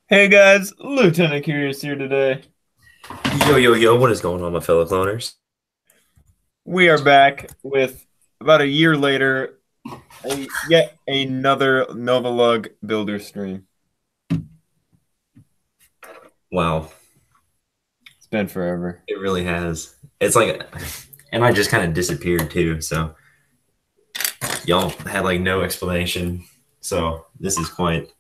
Hey guys, Lieutenant Curious here today. Yo, yo, yo, what is going on, my fellow cloners? We are back with about a year later, yet another NovaLUG builder stream. Wow, It's been forever. it really has. It's like, and I just kind of disappeared too, so y'all had like no explanation. So this is quite.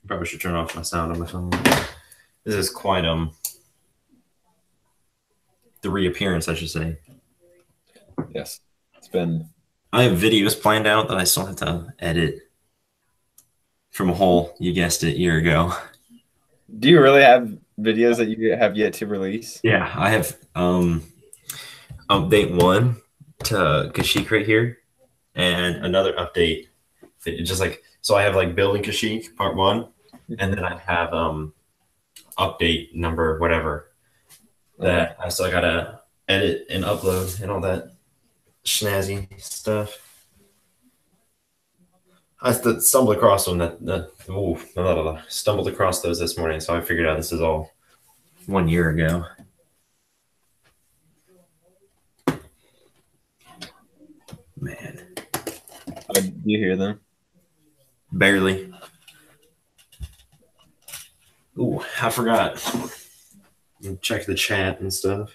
Probably should turn off my sound on my phone. This is quite the reappearance, I should say. Yes, it's been. I have videos planned out that I still have to edit from a whole, you guessed it, year ago. Do you really have videos that you have yet to release? Yeah, I have update one to Kashyyyk right here, and another update. Just like so, I have like building Kashyyyk part one, and then I have update number whatever Okay. that I still gotta edit and upload and all that snazzy stuff. I stumbled across them stumbled across those this morning, so I figured out this is all 1 year ago. Man, Do you hear them? barely. Ooh, I forgot. Check the chat and stuff.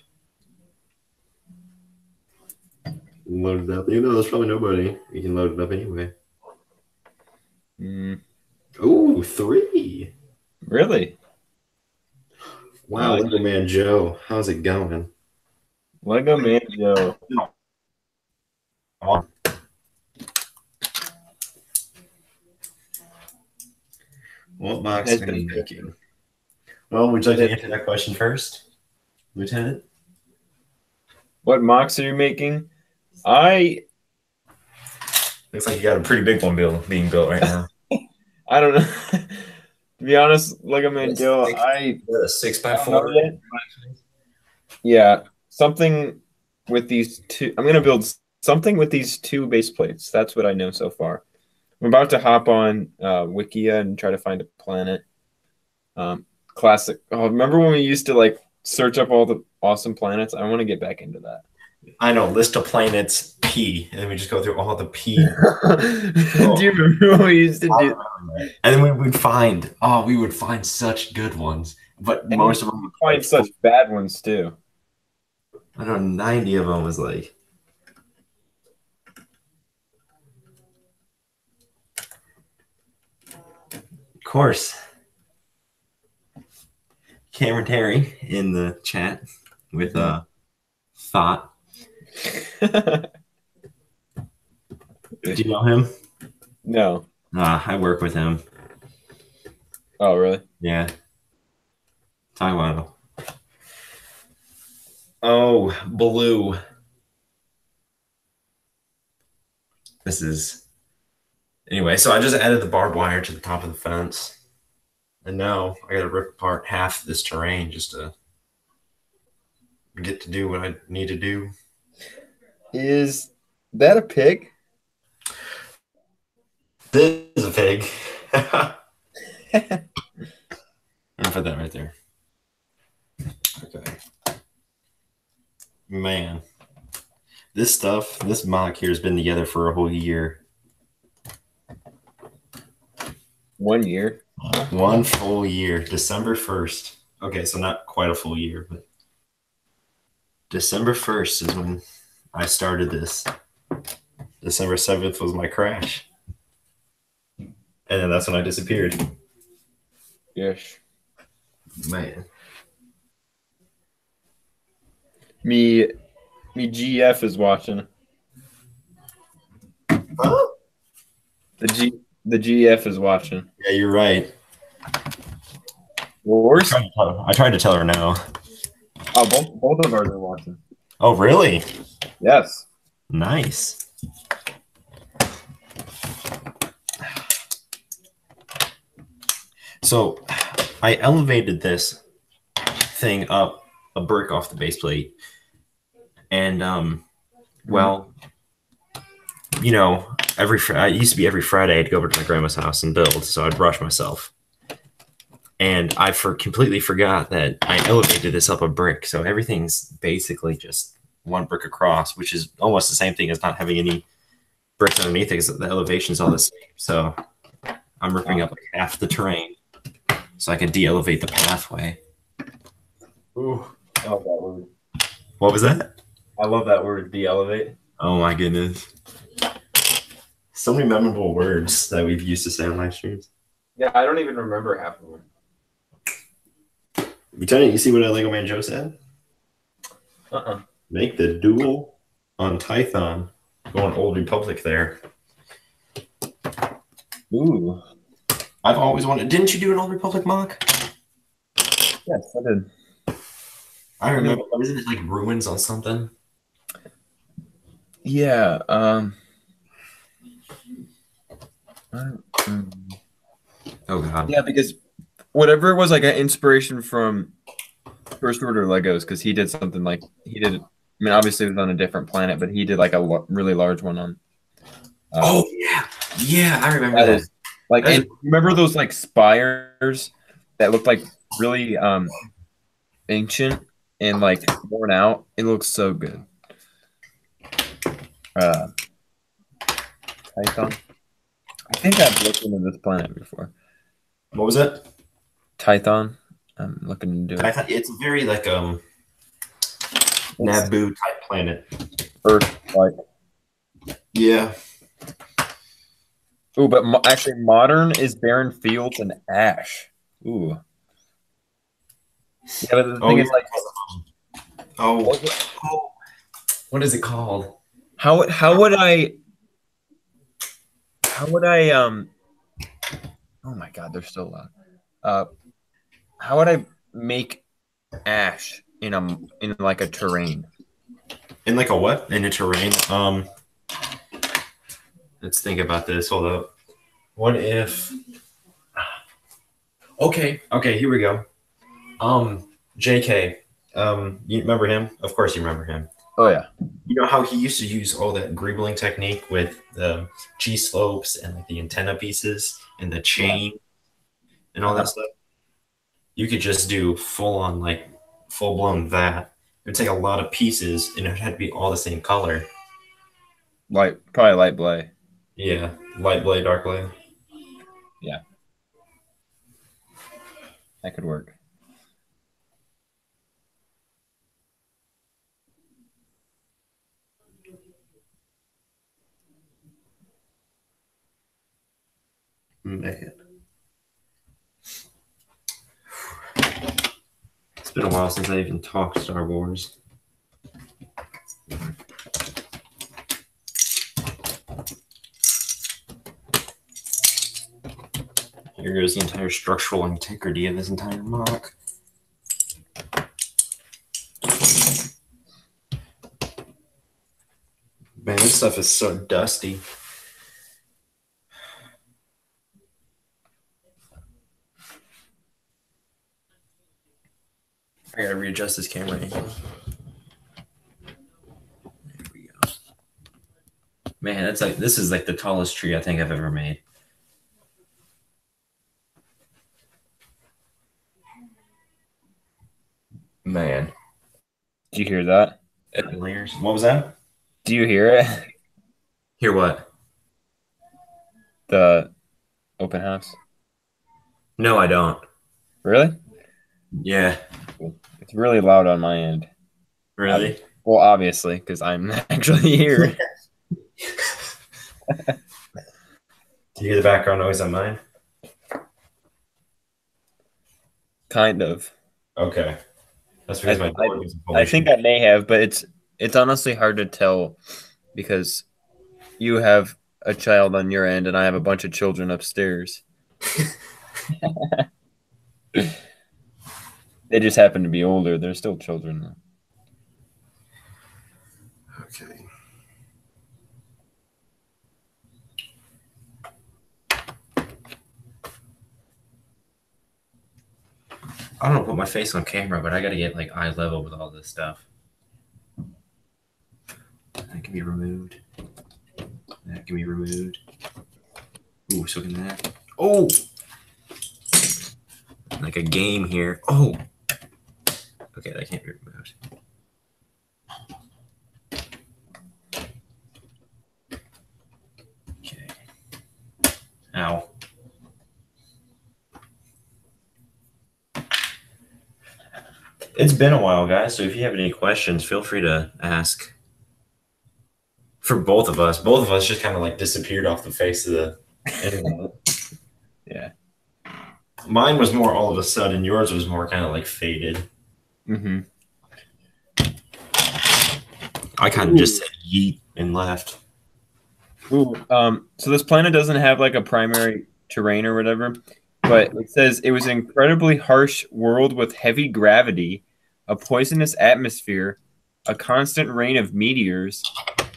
Load it up. You know, there's probably nobody. You can load it up anyway. Mm, Ooh, 3. really? Wow, Lego Man Joe. How's it going? Lego Man Joe. What box Has are been you making? Well, would you like to answer that question first, Lieutenant? What mocks are you making? I Looks like you got a pretty big one being built right now. I don't know. To be honest, Lego Man That's Joe, six, a six by I don't know four. yet. Yeah, something with these two. I'm gonna build something with these two base plates. That's what I know so far. I'm about to hop on Wikia and try to find a planet. Classic. Oh, remember when we used to like search up all the awesome planets? I want to get back into that. I know, list of planets P, and then we just go through all the P. Do you remember when we used to do? And then we would find such good ones, but And most of them, you find like, such bad ones too. I don't know, 90 of them was like, of course, Cameron Terry in the chat with thought. Do you know him? No. I work with him. Oh, really? Yeah, Taiwan. Oh, blue. This is anyway. So I just added the barbed wire to the top of the fence, and now I got to rip apart half this terrain just to get to do what I need to do. Is that a pig? This is a pig. I'm gonna put that right there. Okay, man. This mock here has been together for a whole year. 1 year. 1 full year. December 1st. Okay, so not quite a full year, but December 1st is when I started this. December 7th was my crash. And then that's when I disappeared. Yes. Man. Me GF is watching. Huh? The GF is watching. Yeah, you're right. Wars? I tried to tell her no. Oh, both of ours are watching. Oh, really? Yes. Nice. So I elevated this thing up a brick off the base plate. And well, you know, it used to be every Friday I'd go over to my grandma's house and build, so I'd rush myself. And completely forgot that I elevated this up a brick, so everything's basically just one brick across, which is almost the same thing as not having any bricks underneath it, because the elevation's all the same. So I'm ripping up like half the terrain so I can de-elevate the pathway. Ooh, I love that word. What was that? I love that word, de-elevate. Oh my goodness. So many memorable words that we've used to say on live streams. Yeah, I don't even remember half of them. Lieutenant, you see what Lego Man Joe said? Uh-uh. Make the duel on Tython. Going Old Republic there. Ooh. I've always wanted. Didn't you do an Old Republic mock? Yes, I did. I remember. Wasn't it like ruins on something? Yeah. Oh god. Yeah, because whatever it was, like an inspiration from First Order Legos, because he did something like he did. I mean, obviously it was on a different planet, but he did like a really large one on. Oh yeah, I remember that. Like, and remember those like spires that looked like really ancient and like worn out? It looks so good. Tython. I think I've looked into this planet before. What was it? Tython. I'm looking into it. It's very like Naboo type planet. Earth like. Yeah. Ooh, but actually, modern is barren fields and ash. Ooh. Yeah, but the thing is, like, what is it called? How would I? Oh my God, they're still loud. How would I make ash in like a terrain? In like a what? In a terrain? Let's think about this. Hold up. What if? Okay, here we go. JK. You remember him? Of course you remember him. Oh yeah. You know how he used to use all that greebling technique with the G slopes and like the antenna pieces and the chain and all that stuff? You could just do full blown that. It would take a lot of pieces and it had to be all the same color. Probably light blade. Yeah, light blade, dark blade. Yeah, that could work. Man. It's been a while since I even talked Star Wars. Here goes the entire structural integrity of this entire mock. Man, this stuff is so dusty. I gotta readjust this camera angle. There we go. Man, this is like the tallest tree I think I've ever made. Man. Did you hear that? Layers. What was that? Do you hear it? Hear what? The open house. No, I don't. Really? Yeah. It's really loud on my end. Really? Well, obviously, because I'm actually here. Do you hear the background noise on mine? Kind of. Okay. That's because my dog is I think I may have, but it's honestly hard to tell because you have a child on your end and I have a bunch of children upstairs. They just happen to be older. They're still children, though. Okay. I don't want to put my face on camera, but I got to get like eye level with all this stuff. That can be removed. That can be removed. Ooh, so can that. Oh! Like a game here. Oh! Okay, that can't be removed. Okay. Ow. It's been a while, guys, so if you have any questions, feel free to ask. For both of us just kind of like disappeared off the face of the internet. Yeah. Mine was more all of a sudden. Yours was more kind of like faded. Mm-hmm. I kind of just said yeet and left. Ooh. So this planet doesn't have like a primary terrain or whatever, but it says it was an incredibly harsh world with heavy gravity, a poisonous atmosphere, a constant rain of meteors,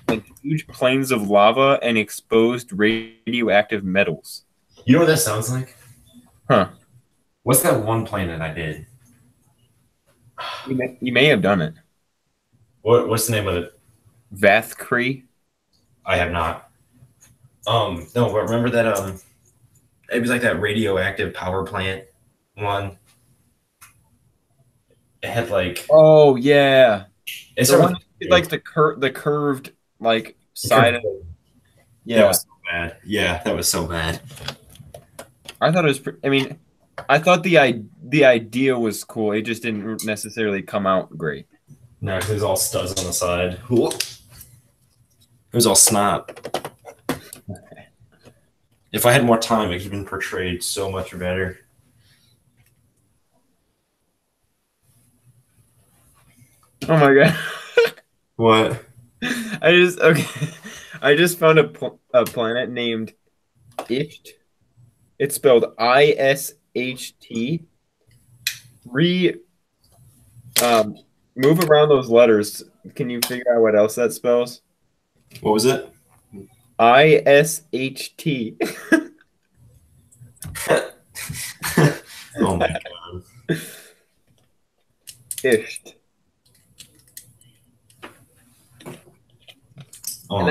and huge plains of lava and exposed radioactive metals. You know what that sounds like? Huh. What's that one planet I did? You may have done it. What's the name of it? Vathkree. I have not. No, but remember that it was like that radioactive power plant one. It had like Oh yeah. it's The one like the curved like side of, That yeah. was so bad. Yeah, that was so bad. I thought it was I mean, I thought the idea was cool. It just didn't necessarily come out great. No, because there's all studs on the side. It was all snot. If I had more time, it could have been portrayed so much better. Oh my god. What? I just found a planet named Isht. It's spelled ISHT. Re Move around those letters. Can you figure out what else that spells? What was it? ISHT. Oh my god. Isht. Oh, And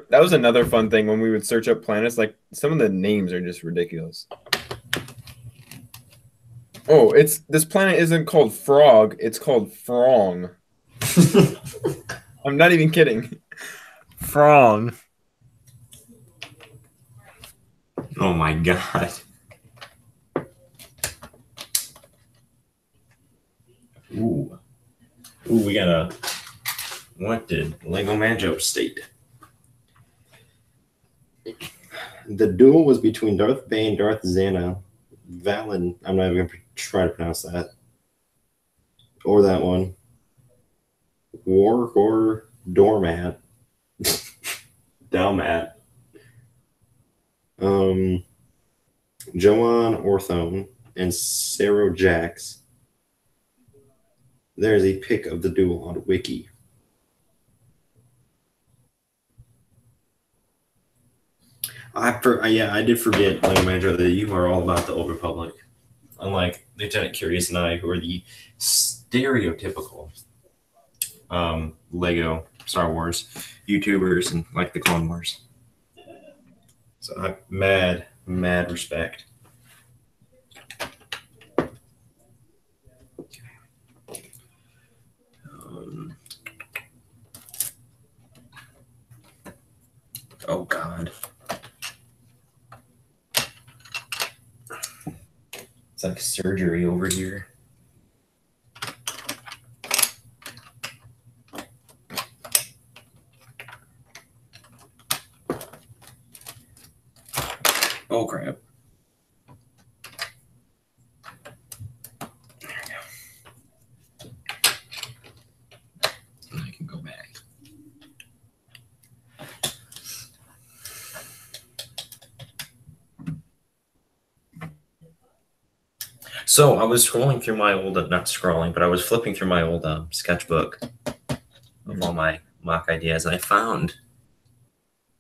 that was another fun thing when we would search up planets. Like some of the names are just ridiculous. Oh, this planet isn't called Frog, it's called Frong. I'm not even kidding. Frong. Oh my god. Ooh. Ooh, we got a what did Lego Manjo state? The duel was between Darth Bane, Darth Zana, Valen. I'm not even gonna try to pronounce that. Or that one. Wargor Doormat. Dalmat. Joan Orthone and Sarah Jax. There's a pic of the duel on Wiki. I did forget, like Manager, that you are all about the Old Republic. Unlike Lieutenant Curious and I, who are the stereotypical Lego Star Wars YouTubers and like the Clone Wars. So I mad respect. Oh God. It's like surgery over here. Oh crap. There we go. I can go back. So I was scrolling through my old, not scrolling, but I was flipping through my old sketchbook of all my mock ideas, and I found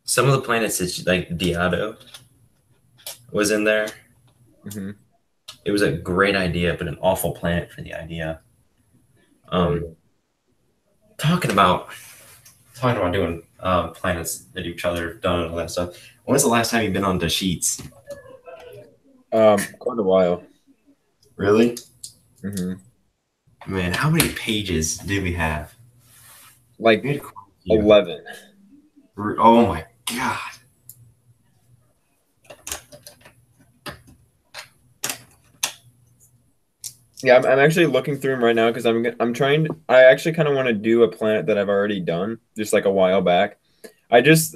some of the planets that like Diado was in there. Mm-hmm. It was a great idea, but an awful planet for the idea. Talking about talking about doing planets that each other have done and all that stuff. When's the last time you've been on the sheets? Quite a while. Really? Hmm. Man, how many pages did we have? Like We had quite a few. 11. Oh my god. Yeah, I'm actually looking through them right now because I'm trying. I actually kind of want to do a planet that I've already done just like a while back. I just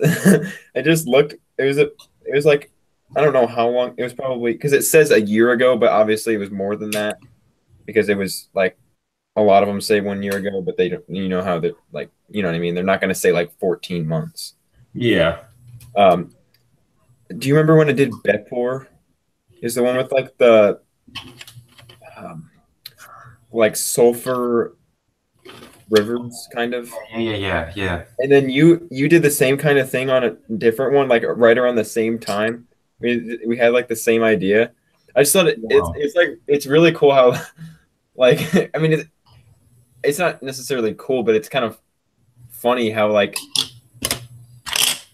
I just looked. It was like I don't know how long. It was probably because it says a year ago, but obviously it was more than that because it was like a lot of them say 1 year ago, but they don't. You know how they're like. You know what I mean? They're not going to say like 14 months. Yeah. Um, do you remember when I did Bepor? Is the one with like the um, like sulfur rivers kind of? Yeah. And then you did the same kind of thing on a different one, like right around the same time. We had like the same idea. I just thought Wow. it's like it's really cool how like I mean it's not necessarily cool, but it's kind of funny how like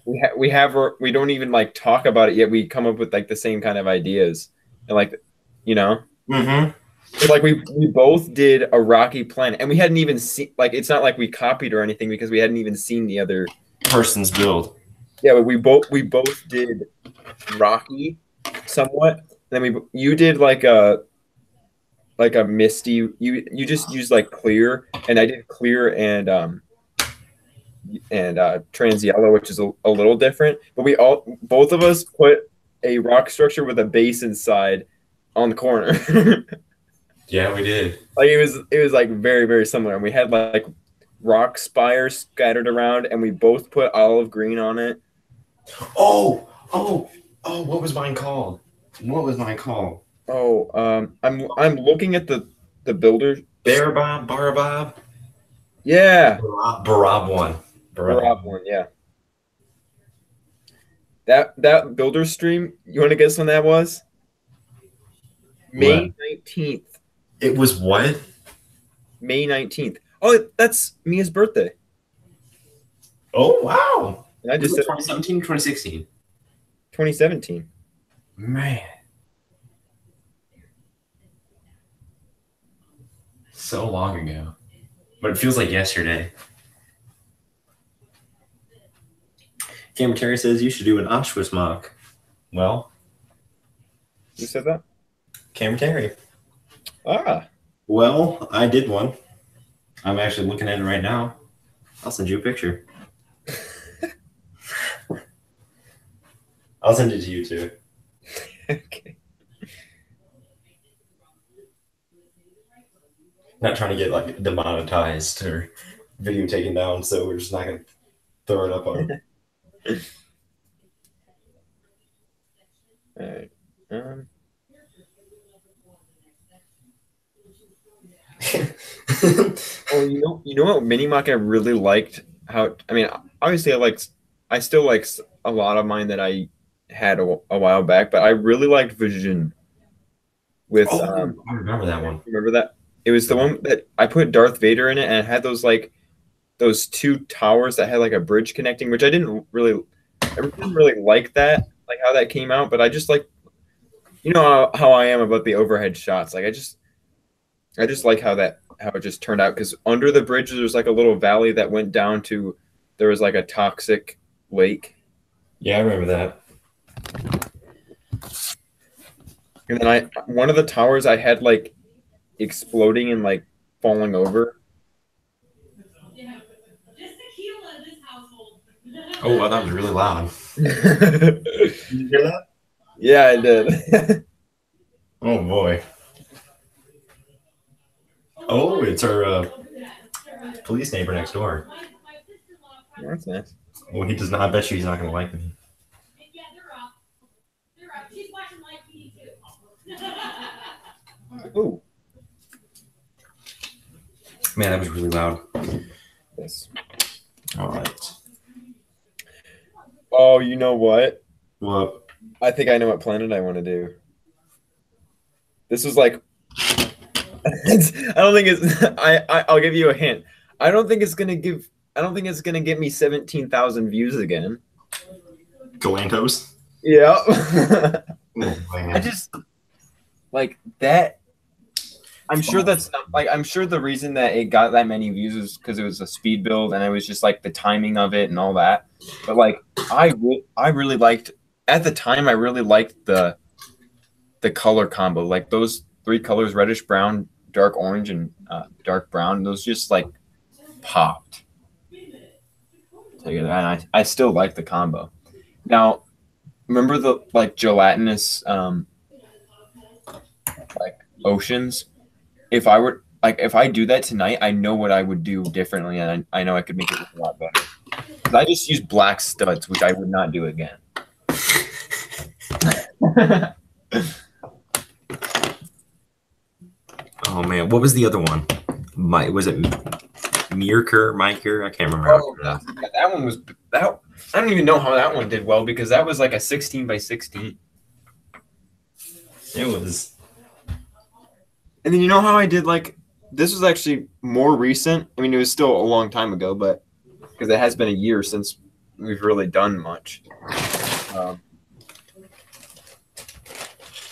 we don't even like talk about it yet. We come up with like the same kind of ideas and like you know Mm-hmm. like we both did a Rocky Planet and we hadn't even seen like it's not like we copied or anything because we hadn't even seen the other. Person's build. Yeah, but we both did Rocky somewhat. Then we you did like a misty. You just used like clear, and I did clear and trans yellow, which is a little different. But we all both of us put a rock structure with a base inside on the corner. Yeah, we did. Like it was like very similar, and we had like rock spires scattered around, and we both put olive green on it. Oh, oh, oh, what was mine called? What was mine called? Oh, I'm looking at the builder. Barabob, Barabob? Yeah, Barab one. Barab. Rob one. Yeah, that builder stream. You want to guess when that was? What? May 19th. It was what? May 19th. Oh, that's Mia's birthday. Oh, wow. And I Was just it said 2017, 2016? 2017. Man, so long ago. But it feels like yesterday. Cameron Terry says you should do an Auschwitz mock. Well, Who said that? Cameron Terry. Ah, Well, I did one. I'm actually looking at it right now. I'll send you a picture. I'll send it to you too. okay. Not trying to get like demonetized or video taken down, so we're just not gonna throw it up on. All right. Um, oh, you know what mini mock I really liked? How I mean, obviously I still like a lot of mine that I had a while back, but I really liked Vision with Oh, I remember that one. remember that? It was the one that I put Darth Vader in it, and it had those like those two towers that had like a bridge connecting, which I didn't really like that, like how that came out. But I just like, you know how I am about the overhead shots. Like I just like how it just turned out because under the bridge there's like a little valley that went down to there was like a toxic lake, Yeah, I remember that. and then I one of the towers I had like exploding and like falling over. Oh, wow, that was really loud. Yeah, Did you hear that? I did. Oh boy. Oh, it's our police neighbor next door. That's nice. Well, he does not. I bet you he's not going to like me. Ooh, Man, that was really loud. yes. All right. Oh, you know what? Well, I think I know what planet I want to do. This was like, I don't think it's. I'll give you a hint. I don't think it's gonna give. I don't think it's gonna get me 17,000 views again. Galantos. Yeah. Oh, I man. just like that. I'm sure that's not like I'm sure the reason that it got that many views is because it was a speed build and it was just like the timing of it and all that. But like I really liked at the time I really liked the color combo. Like those three colors, reddish brown, dark orange, and dark brown, those just like popped together. And I still like the combo. Now, remember the like gelatinous like oceans? If I were like if I do that tonight, I know what I would do differently, and I know I could make it look a lot better. Because I just use black studs, which I would not do again. Oh man, what was the other one? Was it Miker? I can't remember. Oh, that one was that. I don't even know how that one did well because that was like a 16 by 16. It was. And then you know how I did like this was actually more recent. I mean, it was still a long time ago, but because it has been a year since we've really done much. Um,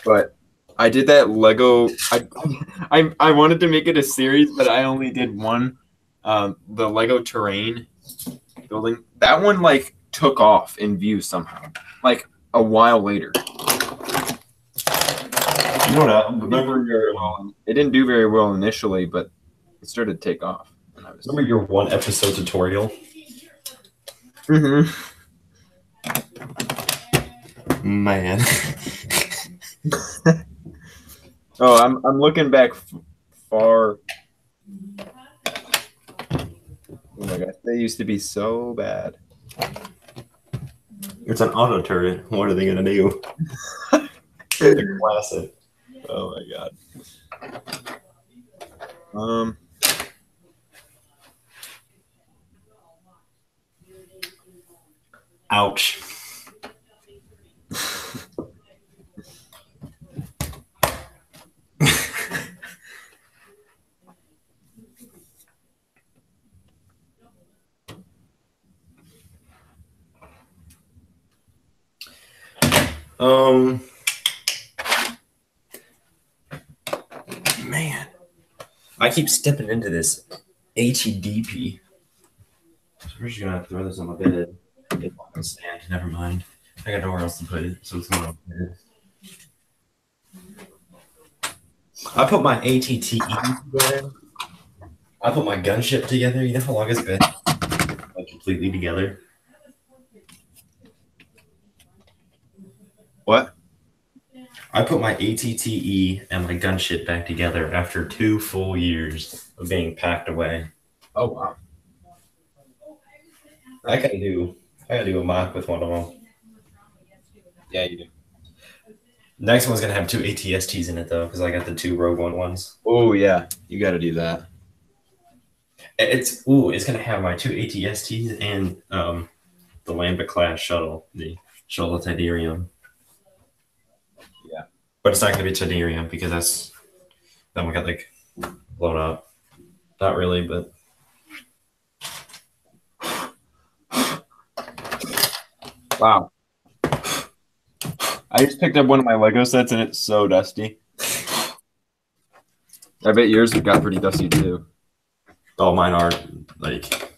but I did that Lego. I wanted to make it a series, but I only did one. The Lego terrain building. That one like took off in views somehow. Like a while later. You know what? Remember It didn't do very well initially, but it started to take off. Remember your one episode tutorial? Mm-hmm. Man. Oh, I'm looking back far. Oh my gosh, they used to be so bad. It's an auto turret. What are they gonna do? They're classic. Oh my god. Ouch. Man, I keep stepping into this HEDP. So we're just gonna throw this on my bed. It's not gonna stand. Never mind. I got nowhere else to put it, so it's going on my bed. I put my ATTE together. I put my gunship together. You know how long it's been? Like completely together. What? I put my ATTE and my gunship back together after 2 full years of being packed away. Oh wow. I gotta do a mock with one of them. Yeah, you do. Next one's gonna have 2 ATSTs in it though, because I got the 2 Rogue One ones. Oh yeah, you got to do that. It's gonna have my 2 ATSTs and the Lambda class shuttle, the shuttle of Tidarium. Yeah, but it's not gonna be Tidarium because that one got like blown up. Not really, but wow. I just picked up one of my Lego sets and it's so dusty. I bet yours got pretty dusty too. oh, mine are like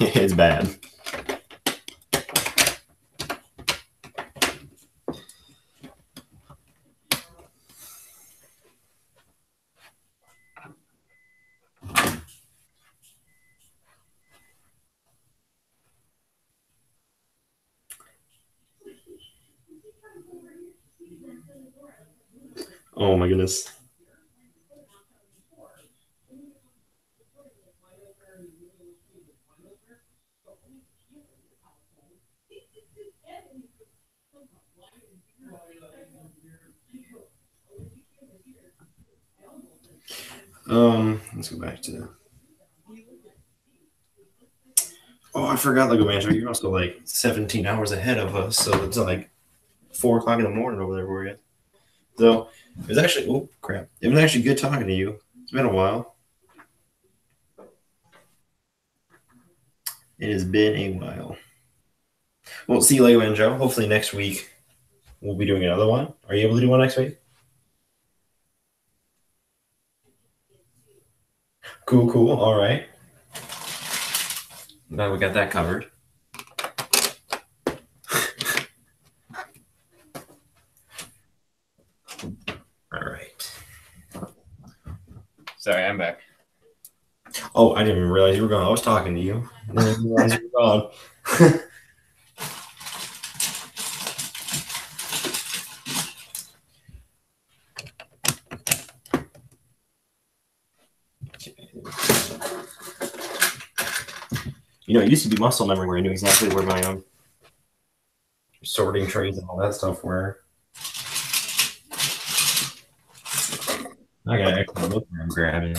it's bad. Oh my goodness. Let's go back to. Oh, I forgot Lego Manager. You're also like 17 hours ahead of us, so it's like 4 o'clock in the morning over there for you. So it was actually, oh crap, it was actually good talking to you. It's been a while. It has been a while. Well, see you later, man, Joe. Hopefully next week we'll be doing another one. Are you able to do one next week? Cool, cool. All right. Now we got that covered. All right. Sorry, I'm back. Oh, I didn't even realize you were gone. I was talking to you. I didn't realize you were gone. You know, it used to be muscle memory where I knew exactly where my sorting trays and all that stuff were. I gotta actually look where I'm grabbing.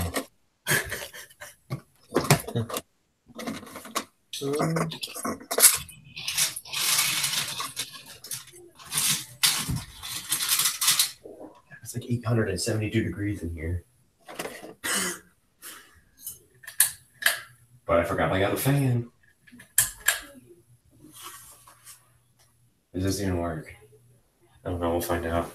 It's like 872 degrees in here. But I forgot I got the fan. Is this gonna work? I don't know. We'll find out.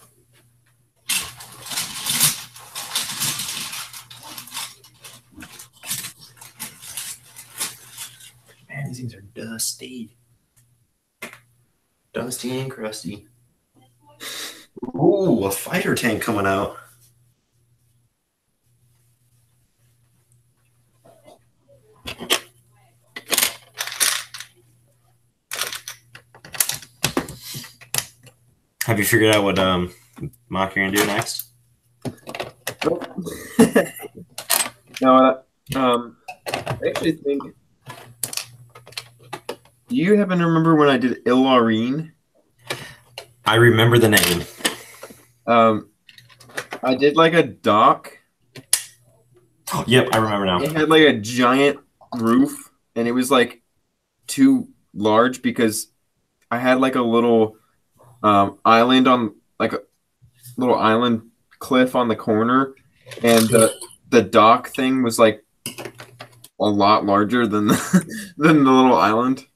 Man, these things are dusty. Dusty and crusty. Ooh, a fighter tank coming out. Have you figured out what mock you're gonna do next? No, I actually think. Do you happen to remember when I did Illarine? I remember the name. I did like a dock. Oh, yep, I remember now. It had like a giant roof, and it was like too large because I had like a little island on like a little island cliff on the corner, and the dock thing was like a lot larger than than the little island,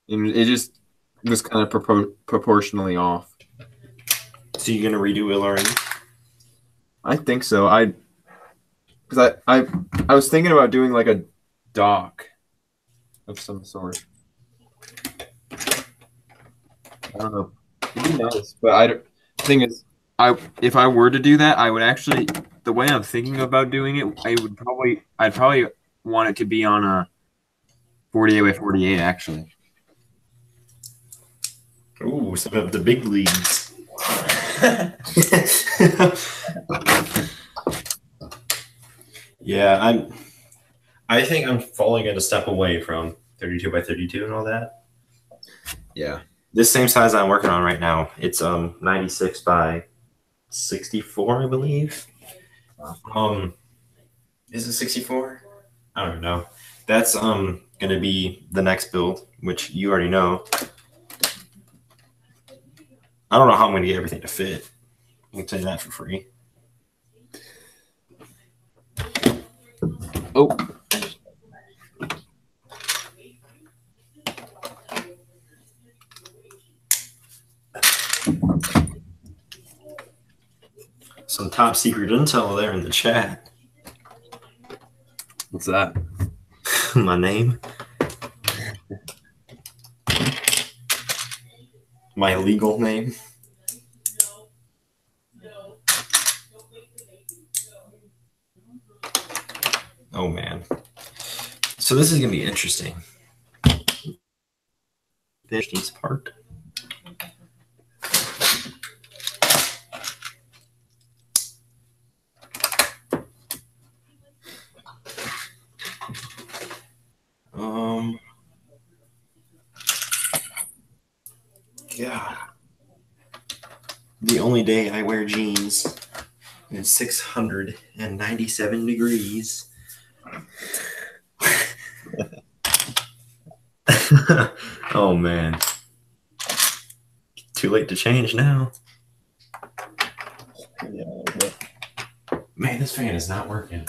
and it just was kind of proportionally off. So you're gonna redo Illarine? I think so. Because I was thinking about doing like a dock of some sort. I don't know. It'd be nice, but the thing is, if I were to do that, I would actually, the way I'm thinking about doing it, I'd probably want it to be on a 48 by 48 actually. Ooh, some of the big leagues. Yeah, I think I'm fully gonna step away from 32 by 32 and all that. Yeah. This same size I'm working on right now, it's 96 by 64, I believe. Is it 64? I don't know. That's gonna be the next build, which you already know. I don't know how I'm gonna get everything to fit. I can tell you that for free. Oh. Some top secret intel there in the chat. What's that? My name. My legal name. Oh man. So this is gonna be interesting. This needs part. Yeah. The only day I wear jeans is 697 degrees. Oh man. Too late to change now. Man, this fan is not working.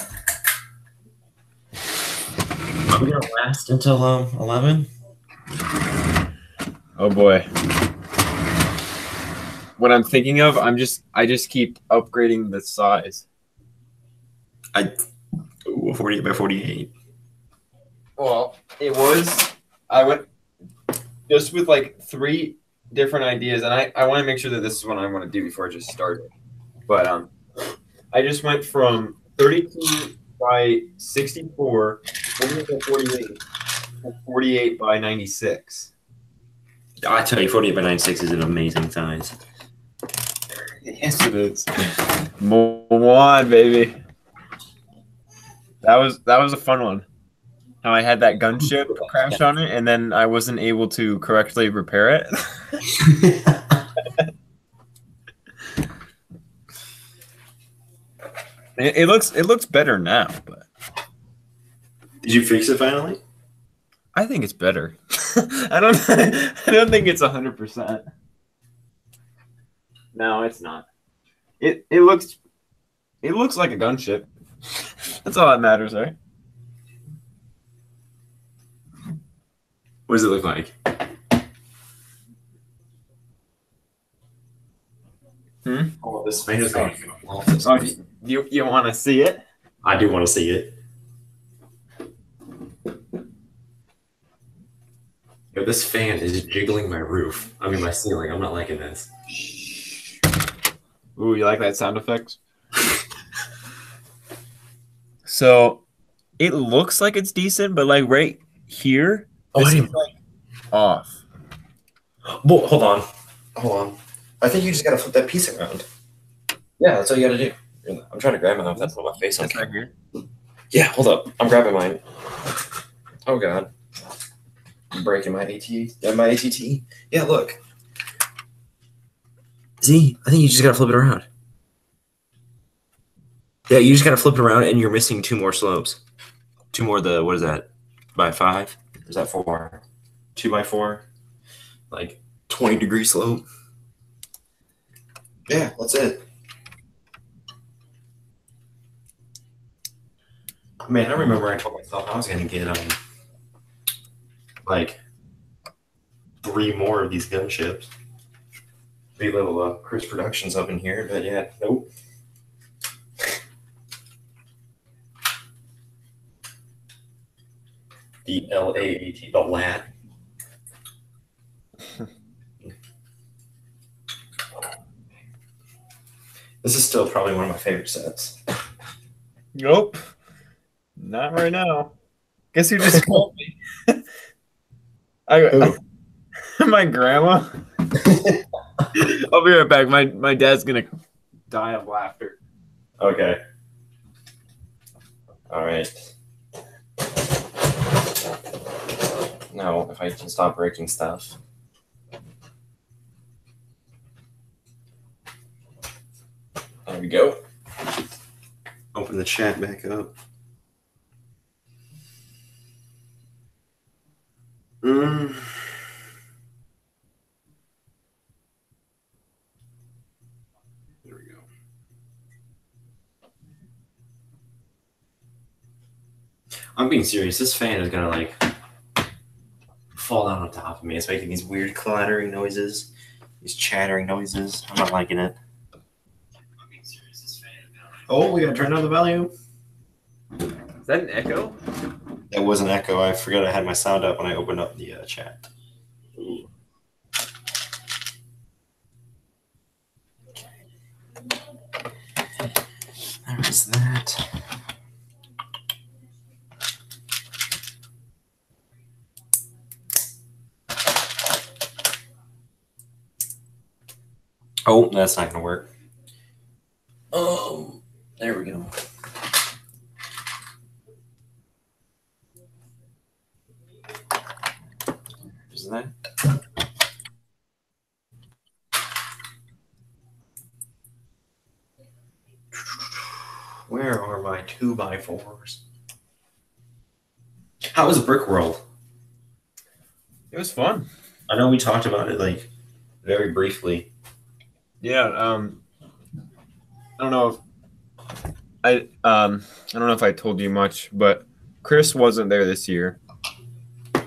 Are we gonna last until 11? Oh boy. What I'm thinking of, I just keep upgrading the size. Ooh, 48 by 48. Well, I went just with like three different ideas, and I want to make sure that this is what I want to do before I just start it. But I just went from 32 by 64, 48 by 48, to 48 by 96. I tell you, 48 by 96 is an amazing size. Yes, it is. More on, baby. That was a fun one. How I had that gunship crash on it, and then I wasn't able to correctly repair it. It looks better now, but Did you fix it finally? I think it's better. I don't I don't think it's 100%. No, it's not. It looks like a gunship. That's all that matters, right? What does it look like? Oh, this fan is going off this. Oh, you want to see it? I do want to see it. Yo, this fan is jiggling my roof. I mean, my ceiling. I'm not liking this. Ooh, you like that sound effect? So, it looks like it's decent, but like right here, this is like off. Well, hold on. Hold on. I think you just gotta flip that piece around. Yeah, that's all you gotta do. I'm trying to grab mine. That's not my face on Right here. Yeah, hold up. I'm grabbing mine. Oh god. I'm breaking my my ATT. Yeah, look. See, I think you just gotta flip it around. Yeah, you just gotta flip it around, and you're missing two more slopes. Two more. What is that? By 5? Is that 4? 2 by 4? Like 20-degree slope. Yeah, that's it. Man, I remember I told myself I was gonna get like 3 more of these gunships. Be little Chris Productions up in here, but yeah, nope. The LAAT, the LAT. This is still probably one of my favorite sets. Nope. Not right now. Guess who just called me? My grandma. I'll be right back. My dad's gonna die of laughter. Okay. All right. Now, if I can stop breaking stuff. There we go. Open the chat back up. There we go. I'm being serious. This fan is gonna like fall down on top of me. It's making these weird clattering noises, these chattering noises. I'm not liking it. I'm being serious. This fan is gonna. Oh, we gotta turn down the volume. Is that an echo? That was an echo. I forgot I had my sound up when I opened up the chat. Ooh. There is that. Oh, that's not gonna work. There we go. Is that? Where are my 2x4s? How was Brick World? It was fun. I know we talked about it like very briefly. Yeah. I don't know if I don't know if I told you much, but Chris wasn't there this year, I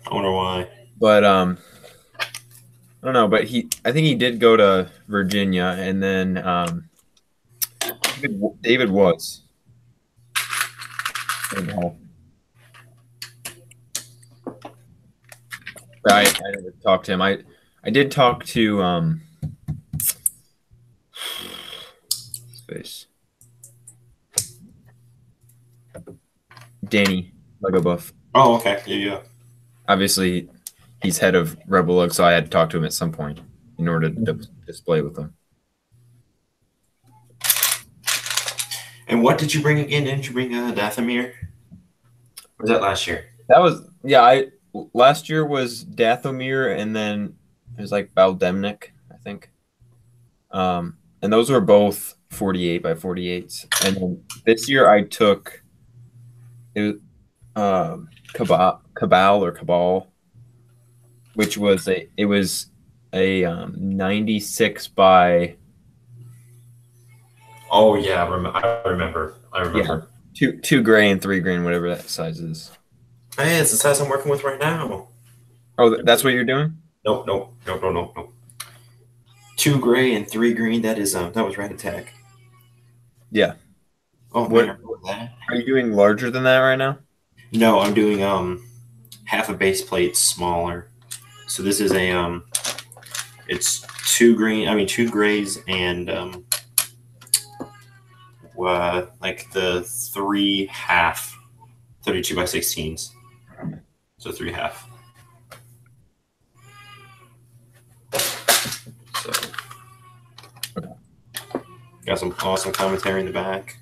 wonder why. but I don't know. But I think he did go to Virginia, and then David was. I never talked to him. I did talk to space Danny Legobuff. Oh, okay. Yeah, yeah. Obviously, he's head of NovaLUG, so I had to talk to him at some point in order to display with him. And what did you bring again? Didn't you bring Dathomir? Or was that last year? That was I last year was Dathomir, and then it was like Baldemnik, I think. And those were both 48 by 48s. And then this year I took it was Cabal, which was a 96 by Oh yeah, I remember. two gray and 3 green, whatever that size is. Hey, it's the size I'm working with right now. Oh, that's what you're doing? Nope. 2 gray and 3 green. That was Rat Attack. Yeah. Oh, what man, that. Are you doing larger than that right now? No, I'm doing half a base plate smaller. So this is it's 2 grays and like the 3 half 32 by 16s. So 3 half. So got some awesome commentary in the back.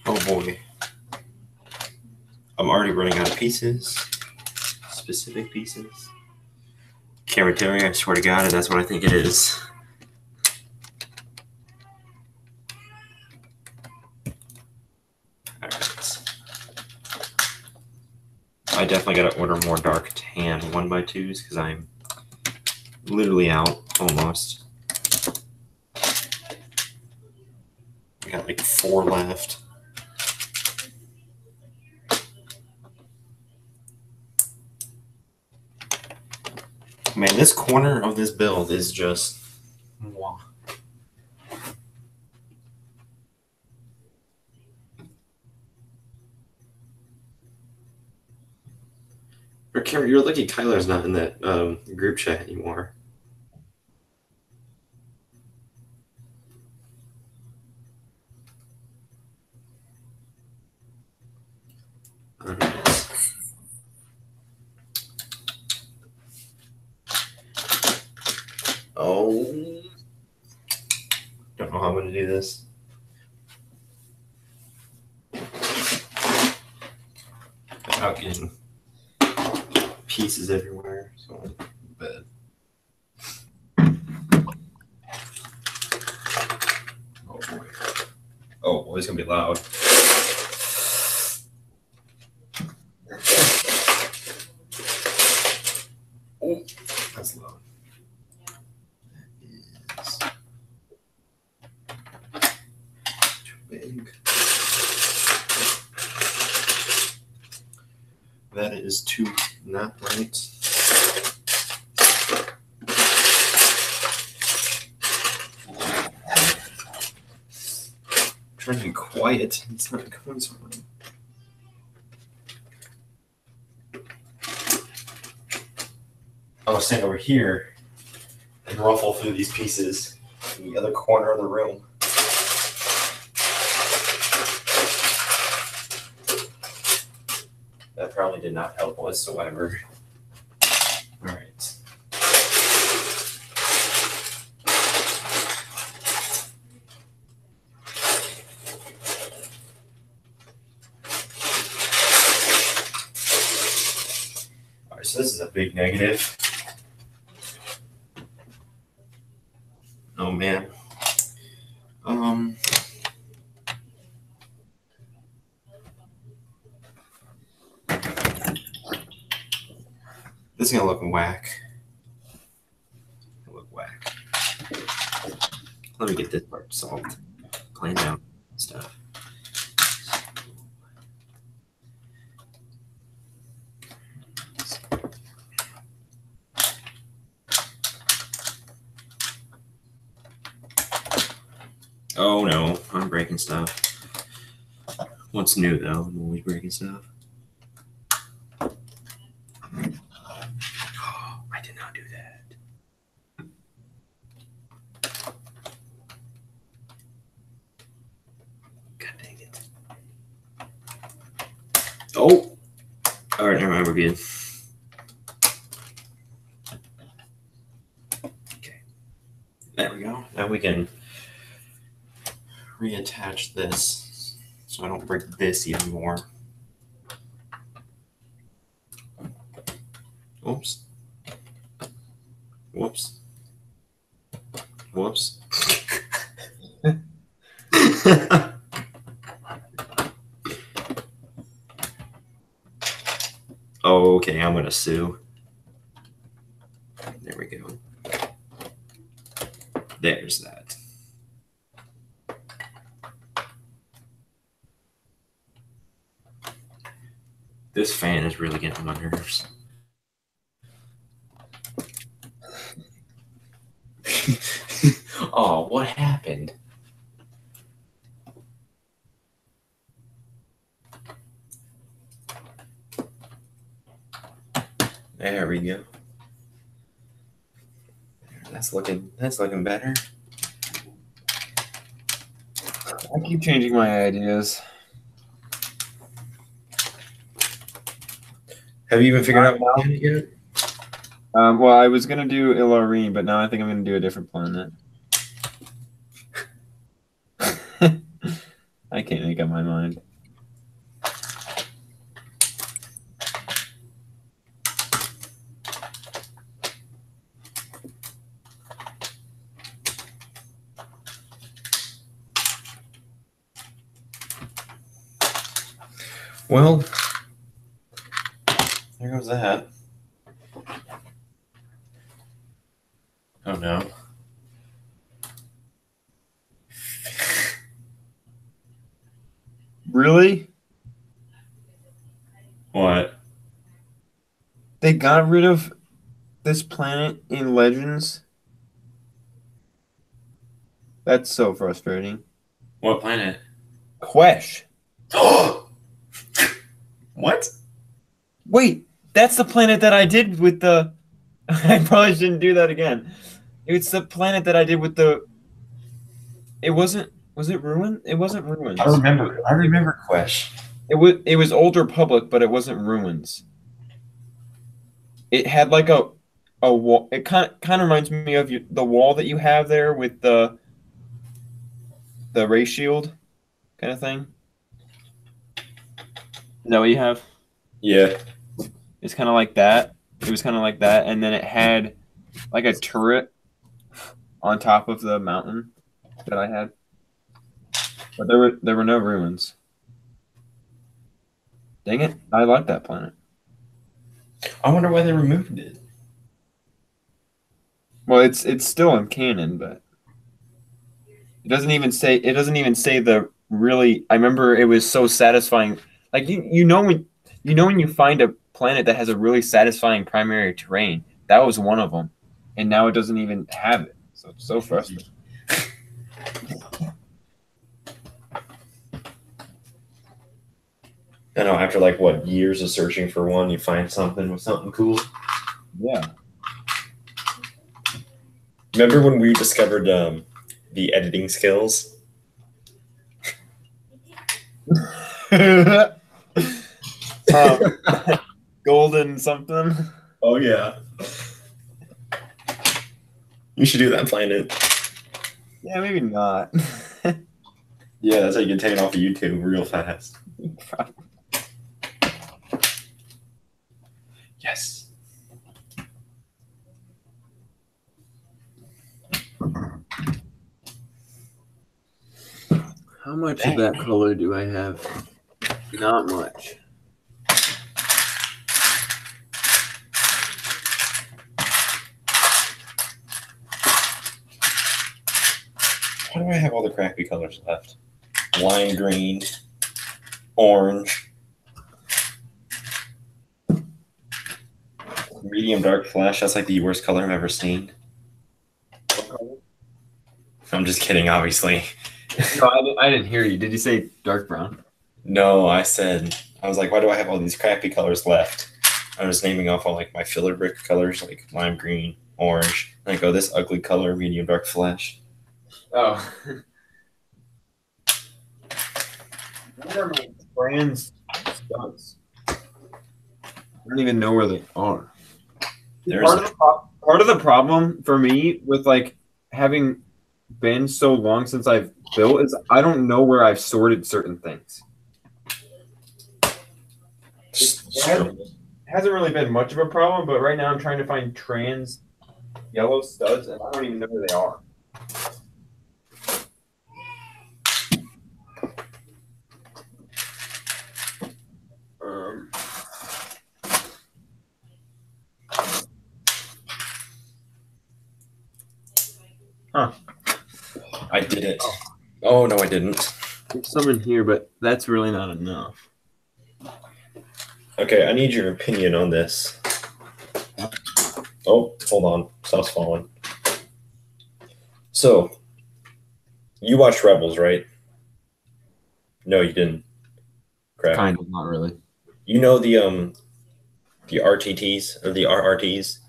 Oh boy. I'm already running out of pieces. Specific pieces. Commentary, I swear to God, that's what I think it is. Alright. I definitely gotta order more dark tan 1x2s because I'm literally out almost. I got like 4 left. Man, this corner of this build is just mwah. You're lucky Kyler's not in that group chat anymore. All right. Oh, don't know how I'm going to do this. Without getting pieces everywhere. So bad. Oh boy. Oh boy, it's gonna be loud. Oh, that's loud. That is too big. That is too not right. I'm trying to be quiet. It's not going so well. I'll stand over here and ruffle through these pieces in the other corner of the room. That probably did not help whatsoever. All right. All right, so this is a big negative. Oh man. This is gonna look whack. Let me get this part solved. Planned out. stuff. Oh no, I'm breaking stuff. What's new though? I'm always breaking stuff. Oh, I did not do that. God dang it. Oh! Alright, never mind, we're good. Okay. There we go. Now we can reattach this so I don't break this even more. Oops. Whoops. Whoops. Okay, I'm gonna sue. There we go. There's that. This fan is really getting on my nerves. Oh, what happened? There we go. That's looking better. I keep changing my ideas. Have you even figured out what planet yet? Well, I was gonna do Illarine, but now I think I'm gonna do a different planet. I can't make up my mind. Well, there goes that. Oh no. Really? What? They got rid of this planet in Legends? That's so frustrating. What planet? Quesh. What? Wait, that's the planet that I did with the... I probably shouldn't do that again. It's the planet that I did with the... It wasn't... Was it Ruin? It wasn't Ruins. I remember Quesh. It was Old Republic, but it wasn't Ruins. It had like a wall. It kind of reminds me of the wall that you have there with the ray shield kind of thing. Is that what you have? Yeah. It's kind of like that. It was kind of like that, and then it had like a turret on top of the mountain that I had. But there were no ruins. Dang it! I like that planet. I wonder why they removed it. Well, it's still in canon, but it doesn't even say the really. I remember it was so satisfying. Like you know when you find a planet that has a really satisfying primary terrain, that was one of them, and now it doesn't even have it. So it's so frustrating. I know, after like what, years of searching for one, you find something with something cool. Yeah. Remember when we discovered the editing skills? Golden something. Oh yeah. You should do that planet. Yeah, maybe not. Yeah, that's how you get taken off of YouTube real fast. Yes. How much of that color do I have? Not much. Why do I have all the crappy colors left? lime green, orange, medium dark flesh. That's like the worst color I've ever seen. I'm just kidding, obviously. No, I didn't hear you. Did you say dark brown? No, I was like, why do I have all these crappy colors left? I was naming off all like my filler brick colors, like lime green, orange. And I go, this ugly color, medium dark flesh. Oh. What are my trans studs? I don't even know where they are. Part of the problem for me with like having been so long since I've built is I don't know where I've sorted certain things. Hasn't really been much of a problem, but right now I'm trying to find trans yellow studs and I don't even know where they are. Huh. I did it. Oh, no, I didn't. There's some in here, but that's really not enough. Okay, I need your opinion on this. Oh, hold on. Stuff's falling. So, you watched Rebels, right? No, you didn't. Crap. Kind of, not really. You know the RTTs or the RRTs?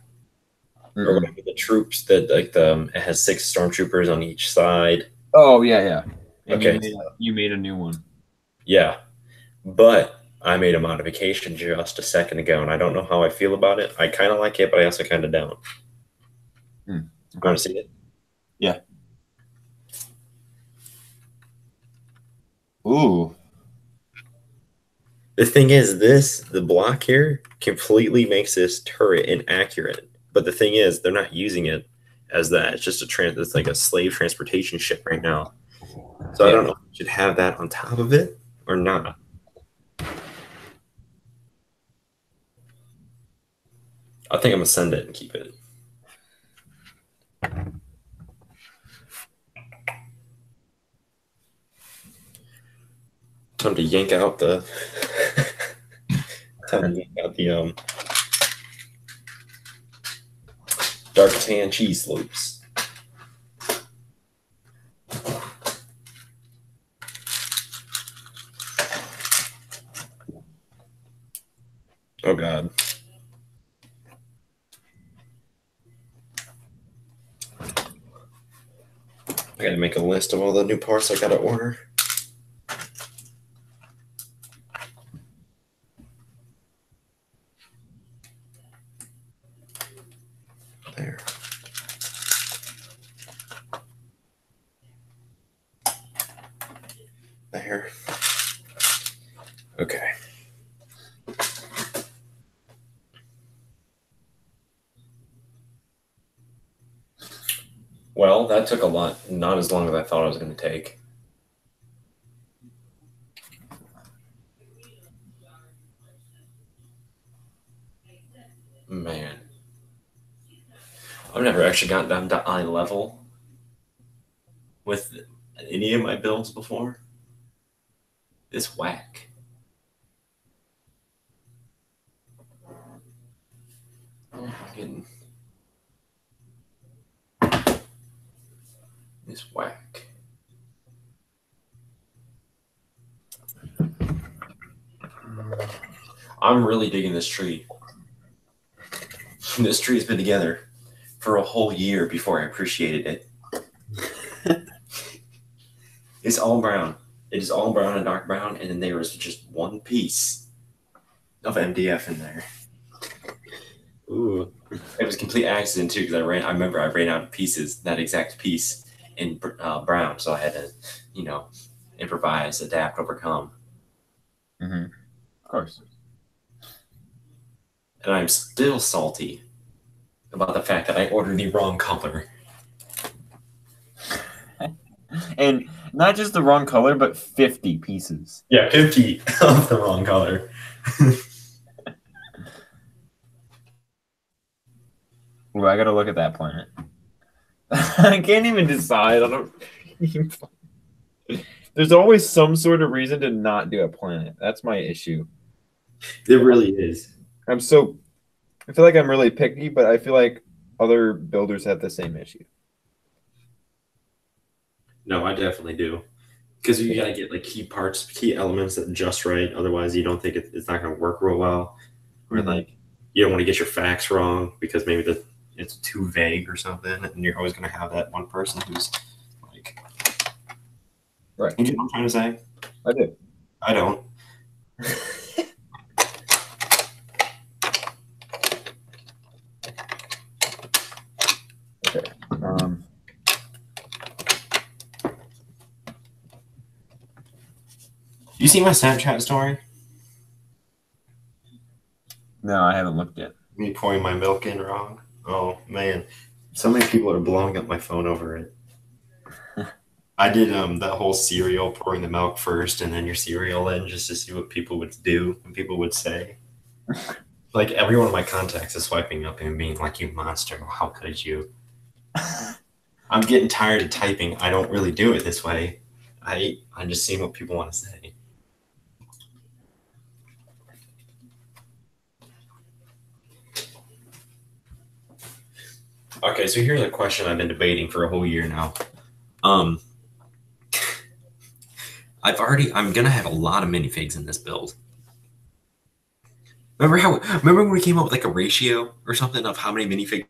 Or whatever, the troops that like it has 6 stormtroopers on each side. Oh yeah. And okay, you made a new one. Yeah, but I made a modification just a second ago, and I don't know how I feel about it. I kind of like it, but I also kind of don't. Okay. Want to see it? Yeah. Ooh. The thing is, the block here completely makes this turret inaccurate. But the thing is, they're not using it as that. It's just it's like a slave transportation ship right now. So yeah. I don't know if you should have that on top of it or not. I think I'm gonna send it and keep it. Time to yank out the dark tan cheese loops. Oh God. I gotta make a list of all the new parts I gotta order. There. There. Okay. Well, that took a lot, not as long as I thought it was going to take. Man. I've never actually gotten down to eye level with any of my builds before. It's whack. It's whack. I'm really digging this tree. This tree's been together for a whole year before I appreciated it. It's all brown. It is all brown and dark brown, and then there was just one piece of MDF in there. Ooh. It was a complete accident too, because I remember I ran out of pieces, that exact piece in brown, so I had to, improvise, adapt, overcome. Mm-hmm. Of course. And I'm still salty about the fact that I ordered the wrong color. And not just the wrong color, but 50 pieces. Yeah, 50 of the wrong color. Ooh, I gotta look at that planet. I can't even decide. I don't. There's always some sort of reason to not do a planet. That's my issue. It really is. I'm so I feel like I'm really picky, but I feel like other builders have the same issue. No, I definitely do. Because you gotta get like key parts, key elements that just right. Otherwise, you don't think it's not gonna work real well. Or Hmm. like you don't want to get your facts wrong because maybe it's too vague or something, and you're always gonna have that one person who's like, Right. you know what I'm trying to say? I do. I don't. Okay. You see my Snapchat story? No, I haven't looked yet. Me pouring my milk in wrong. Oh man, so many people are blowing up my phone over it. I did that whole cereal pouring the milk first and then your cereal in just to see what people would do and people would say. Like every one of my contacts is swiping up and being like, "You monster! How could you?" I'm getting tired of typing. I don't really do it this way. I'm just seeing what people want to say. Okay, so here's a question I've been debating for a whole year now. Um, I'm gonna have a lot of minifigs in this build. Remember when we came up with like a ratio or something of how many minifigs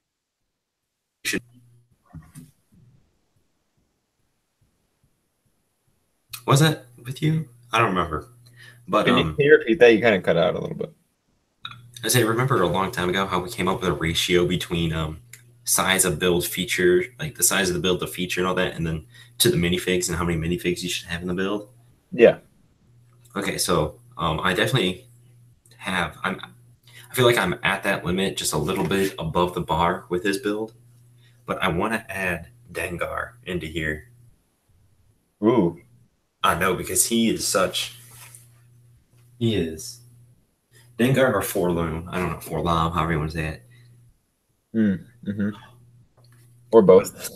should, was that with you? I don't remember. But Can you repeat that? You kind of cut out a little bit. I say remember a long time ago how we came up with a ratio between size of build feature, like the size of the build, the feature and all that, and then to the minifigs and how many minifigs you should have in the build. Yeah. Okay, so I definitely have. I feel like I'm at that limit, just a little bit above the bar with this build, but I want to add Dengar into here. Ooh. I know because he is such. He is Dengar or Forloom. I don't know Forlam, however you want to say it. Mm-hmm. Or both.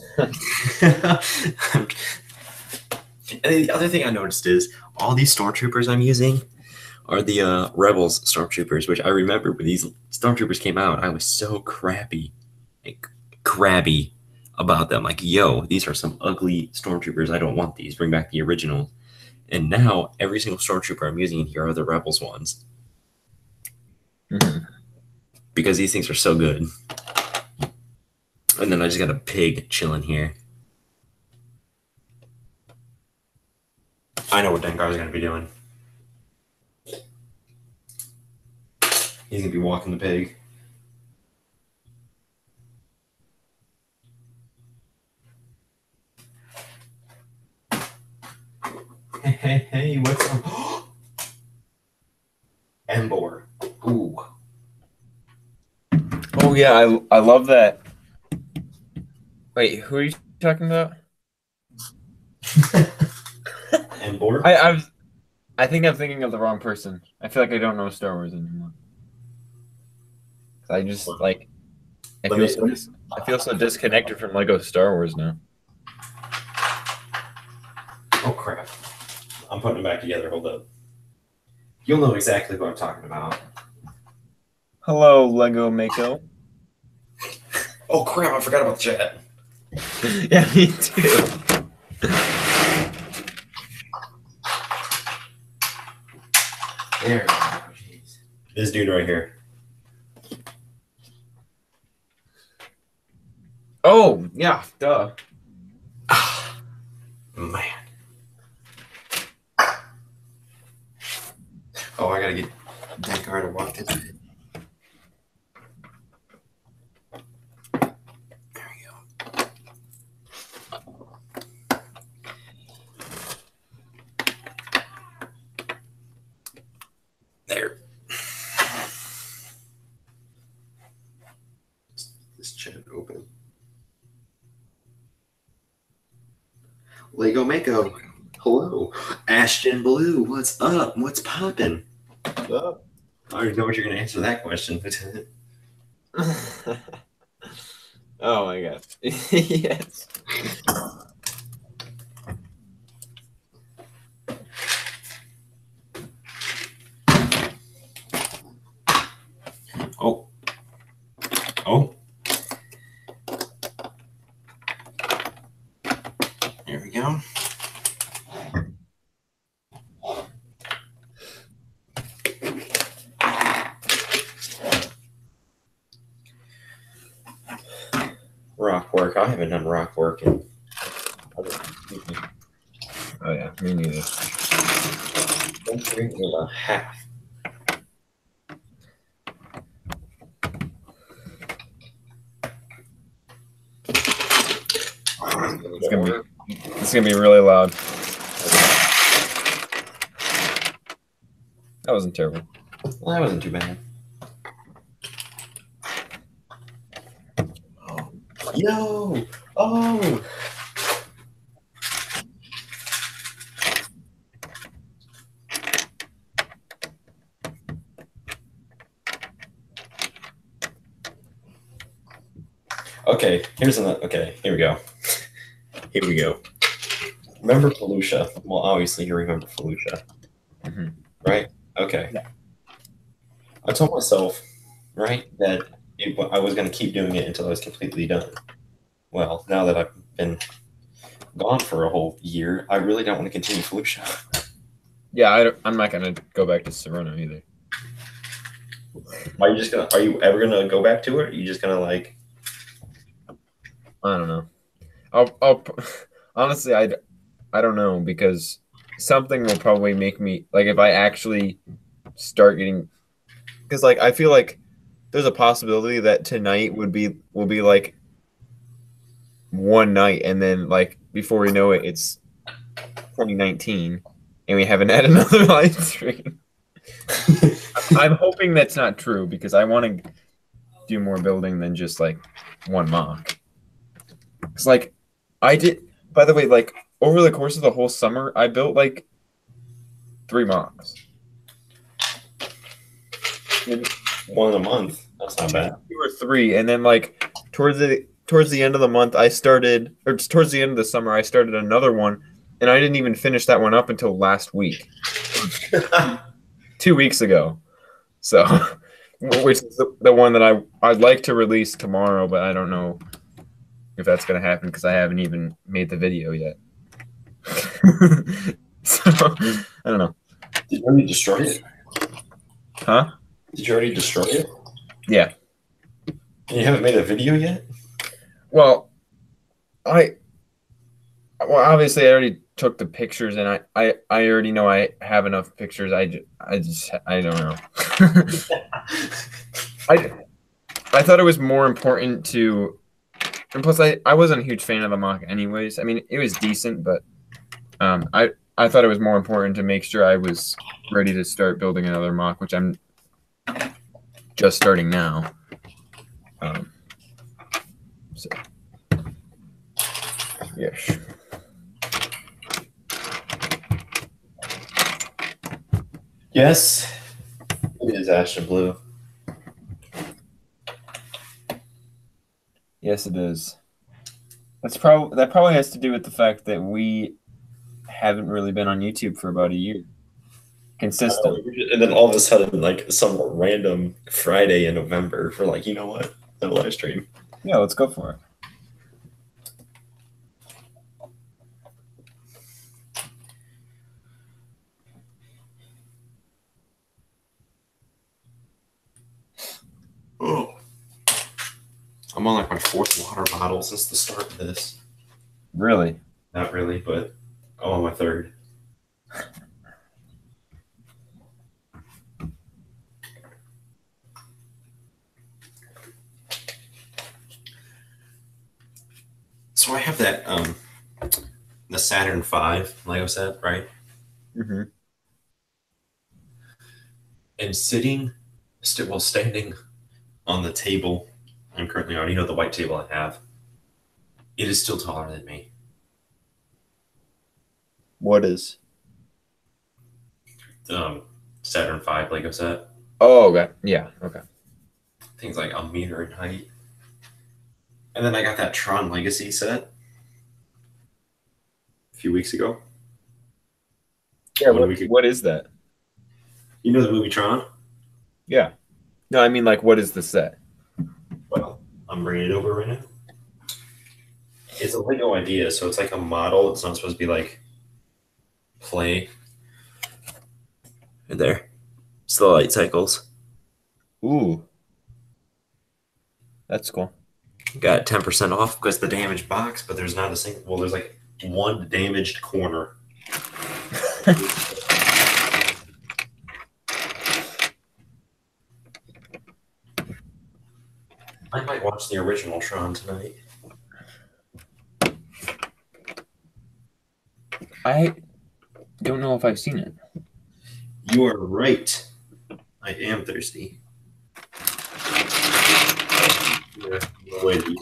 And the other thing I noticed is all these stormtroopers I'm using are the Rebels stormtroopers, which I remember when these stormtroopers came out, I was so like, crabby about them. Like, yo, these are some ugly stormtroopers. I don't want these. Bring back the original. And now every single stormtrooper I'm using in here are the Rebels ones. Mm-hmm. Because these things are so good. And then I just got a pig chilling here. I know what Dengar's going to be doing. He's going to be walking the pig. Hey, what's up? Embor. Ooh. Oh yeah, I love that. Wait, who are you talking about? Embor? I think I'm thinking of the wrong person. I feel like I don't know Star Wars anymore. I just like I feel so disconnected from Lego Star Wars now. Oh crap. I'm putting it back together. Hold up. You'll know exactly what I'm talking about. Hello, Lego Mako. Oh crap, I forgot about the chat. Yeah, me too. There we go. Jeez. This dude right here. Oh, yeah, duh. Man. Oh, I gotta get Dengar to walk this. There we go. There. This chat open. Lego Mako. Hello. Ashton Blue, what's up? What's poppin'? I already know what you're gonna answer that question. Oh my god. Yes. Oh, oh, there we go. Rock work. I haven't done rock work in. Oh yeah, me neither. 1 year and a half. It's gonna be really loud. That wasn't terrible. Well, that wasn't too bad. Oh. Yo! Oh! Okay, here's another. Okay, here we go. Here we go. Remember Felucia? Well, obviously you remember Felucia, right? Okay. Yeah. I told myself, right, that I was going to keep doing it until I was completely done. Well, now that I've been gone for a whole year, I really don't want to continue Felucia. Yeah, I'm not gonna go back to Serona either. Are you just gonna? Are you ever gonna go back to it? Or are you just gonna like? I don't know. I'll honestly, I don't know, because something will probably make me, like, if I actually start getting, because like I feel like there's a possibility that tonight will be like one night, and then like before we know it, it's 2019, and we haven't had another live stream. I'm hoping that's not true, because I want to do more building than just like one mock. It's like I did. By the way, like over the course of the whole summer, I built like 3 mocks. One a month. That's not bad. 2 or 3, and then like towards the end of the month, I started, or towards the end of the summer, I started another one, and I didn't even finish that one up until last week, 2 weeks ago. So, which is the one that I'd like to release tomorrow, but I don't know if that's gonna happen because I haven't even made the video yet. So I don't know. Did you already destroy it? Huh? Did you already destroy it? Yeah. And you haven't made a video yet? Well, obviously I already took the pictures, and I already know I have enough pictures. I don't know. I thought it was more important to, and plus I wasn't a huge fan of the mock anyways. I mean, it was decent, but I thought it was more important to make sure I was ready to start building another mock, which I'm just starting now. So yes. Yes. It is ash and blue. Yes, it is. That probably has to do with the fact that we haven't really been on YouTube for about a year. Consistent. And then all of a sudden, like some random Friday in November, we're like, you know what? No live stream. Yeah, let's go for it. Oh. I'm on like my 4th water bottle since the start of this. Really? Not really, but I'm on my 3rd. So I have that the Saturn V Lego set, right? Mm-hmm. And standing on the table I'm currently on, you know, the white table I have, it is still taller than me. What is? Saturn V Lego set. Oh, okay. Yeah, okay. Things like a meter in height. And then I got that Tron Legacy set a few weeks ago. Yeah, what is that? You know the movie Tron? Yeah. No, I mean like what is the set? Well, I'm bringing it over right now. It's a Lego idea, so it's like a model. It's not supposed to be like play. Right there. It's the light cycles. Ooh, that's cool. Got 10% off because the damaged box, but there's not a single. Well, there's like one damaged corner. I might watch the original Tron tonight. I don't know if I've seen it. You are right. I am thirsty. Yeah, the way that you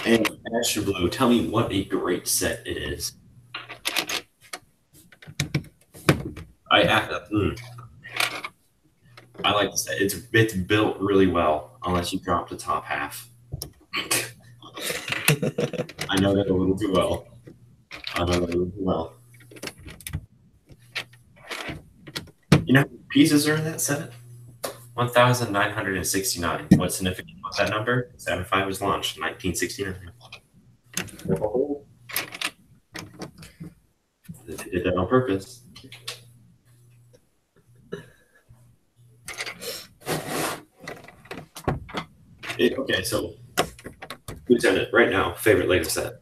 and Astro Blue, tell me what a great set it is. I like the set. It's built really well, unless you drop the top half. I know that a little too well. You know how many pieces are in that set? 1,969. What's significant about that number? Saturn V was launched in 1969. They did that on purpose. Okay, so Lieutenant, right now, favorite Lego set?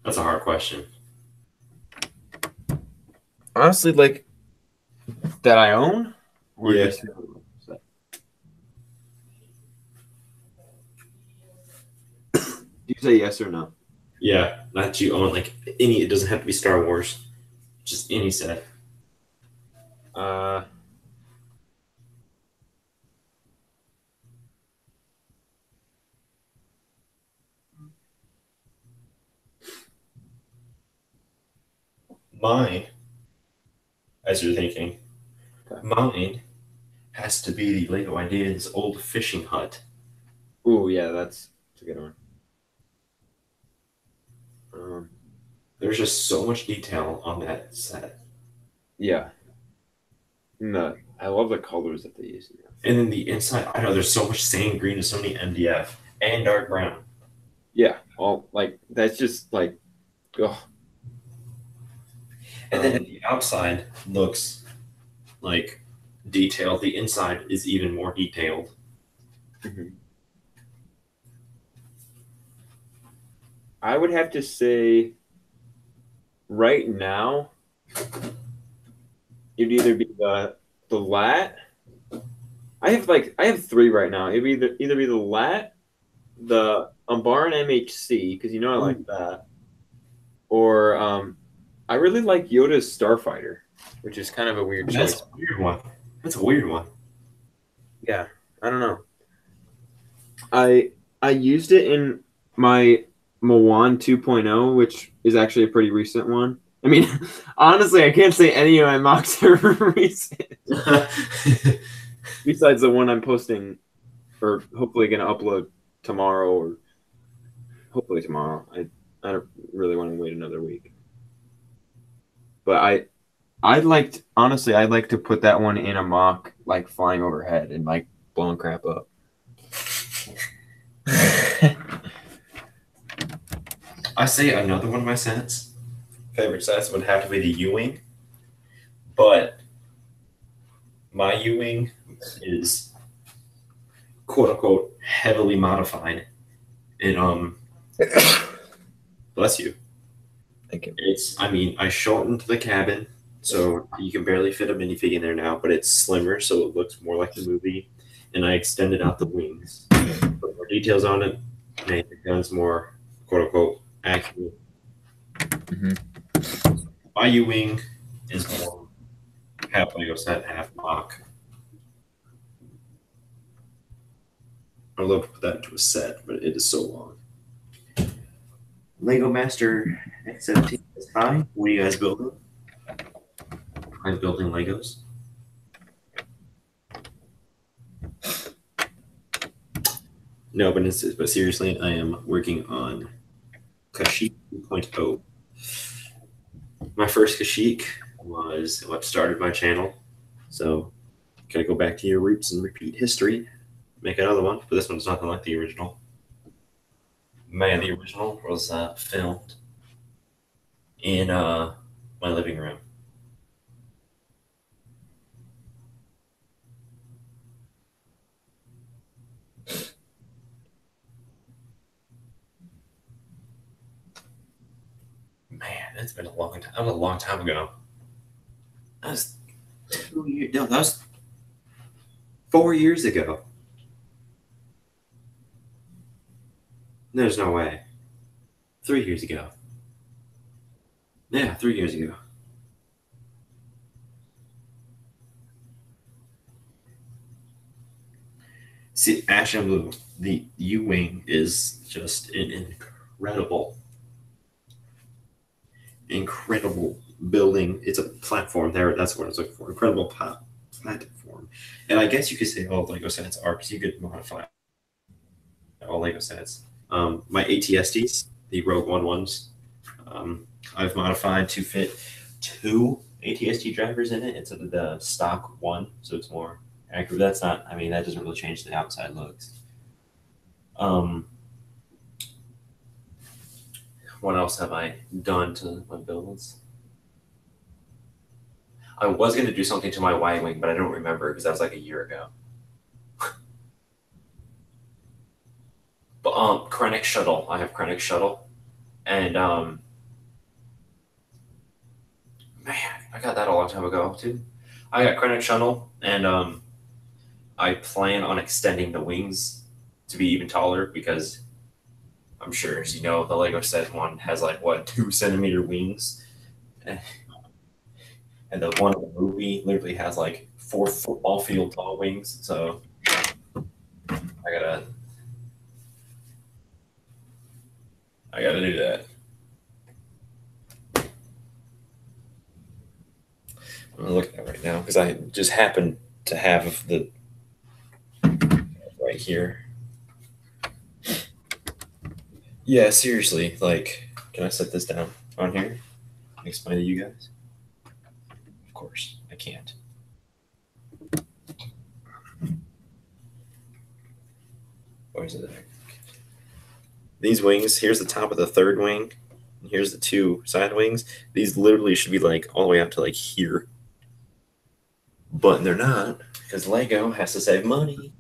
That's a hard question. Honestly, like that I own, or Yeah. just do you say yes or no? Yeah, not that you own like any. It doesn't have to be Star Wars. Just any set. Mine, as you're thinking, mine has to be the Lego Ideas old fishing hut. Oh yeah, that's a good one. There's just so much detail on that set. Yeah. No, I love the colors that they use. And then the inside, I know there's so much sand green and so many MDF and dark brown. Yeah, all like that's just like, oh. And then the outside looks like detailed. The inside is even more detailed. I would have to say right now it'd either be the lat. I have three right now. It'd either be the lat, the Umbaran MHC, because you know I like that. Or I really like Yoda's Starfighter, which is kind of a weird choice. That's a weird one. That's a weird one. Yeah, I don't know. I used it in my Moan 2.0, which is actually a pretty recent one. I mean, honestly, I can't say any of my mocks are recent. Besides the one I'm posting, or hopefully going to upload tomorrow, or hopefully tomorrow. I don't really want to wait another week. But I'd like to put that one in a mock, like flying overhead and like blowing crap up. I say another one of my favorite sets would have to be the U-Wing, but my U-Wing is quote unquote heavily modified. And bless you. Thank you. I shortened the cabin so you can barely fit a minifig in there now, but it's slimmer so it looks more like the movie. And I extended out the wings, put more details on it, made the guns more quote unquote accurate. My U-Wing is more half Lego set, half mock. I'd love to put that into a set, but it is so long. Lego Master X17 is hi. What are you guys building? I'm building Legos. No, but seriously, I am working on Kashyyyk 2.0. My first Kashyyyk was what started my channel. So, gotta go back to your roots and repeat history. Make another one, but this one's nothing like the original. Man, the original was filmed in my living room. Man, that's been a long time. That was a long time ago. That was 2 years. No, that was 4 years ago. There's no way. 3 years ago. Yeah, 3 years ago. See, Ash and Blue, the U Wing is just an incredible building. It's a platform there. That's what I was looking for. Incredible platform. And I guess you could say all Lego sets are because you could modify all Lego sets. My ATSTs, the Rogue One ones, I've modified to fit 2 ATST drivers in it instead of the stock one, so it's more accurate. That's not. I mean, that doesn't really change the outside looks. What else have I done to my builds? I was going to do something to my Y-Wing, but I don't remember because that was like a year ago. But Krennic Shuttle. I have Krennic Shuttle. And man, I got that a long time ago too. I got Krennic Shuttle, and I plan on extending the wings to be even taller because I'm sure, as you know, the Lego set one has like what 2 centimeter wings, and the one in the movie literally has like 4 football field tall wings. So I gotta do that. I'm gonna look at that right now because I just happen to have the right here. Yeah, seriously, like, can I set this down on here and explain to you guys? Of course, I can't. Where is it there? These wings, here's the top of the third wing, and here's the 2 side wings. These literally should be like all the way out to like here. But they're not, because Lego has to save money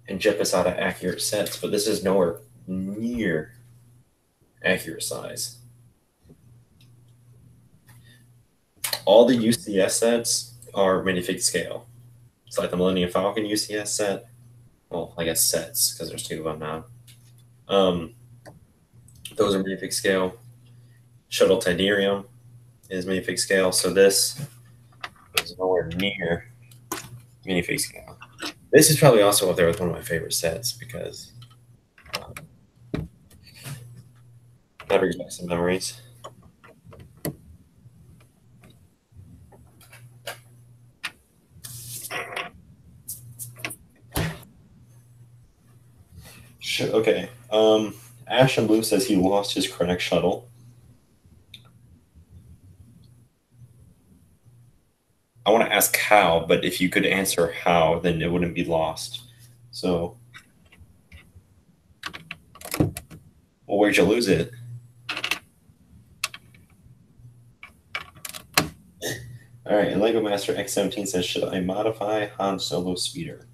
and jip us out of accurate sets, but this is nowhere near accurate size. All the UCS sets are minifig scale. It's like the Millennium Falcon UCS set. Well, I guess sets, because there's 2 of them now. Those are minifig scale. Shuttle Titanium is minifig scale, so this is nowhere near minifig scale. This is probably also up there with one of my favorite sets because that brings back some memories. Okay. Ash and Blue says he lost his Krennic shuttle. I want to ask how, but if you could answer how, then it wouldn't be lost. So, well, where'd you lose it? All right, and Lego Master X17 says, should I modify Han Solo speeder?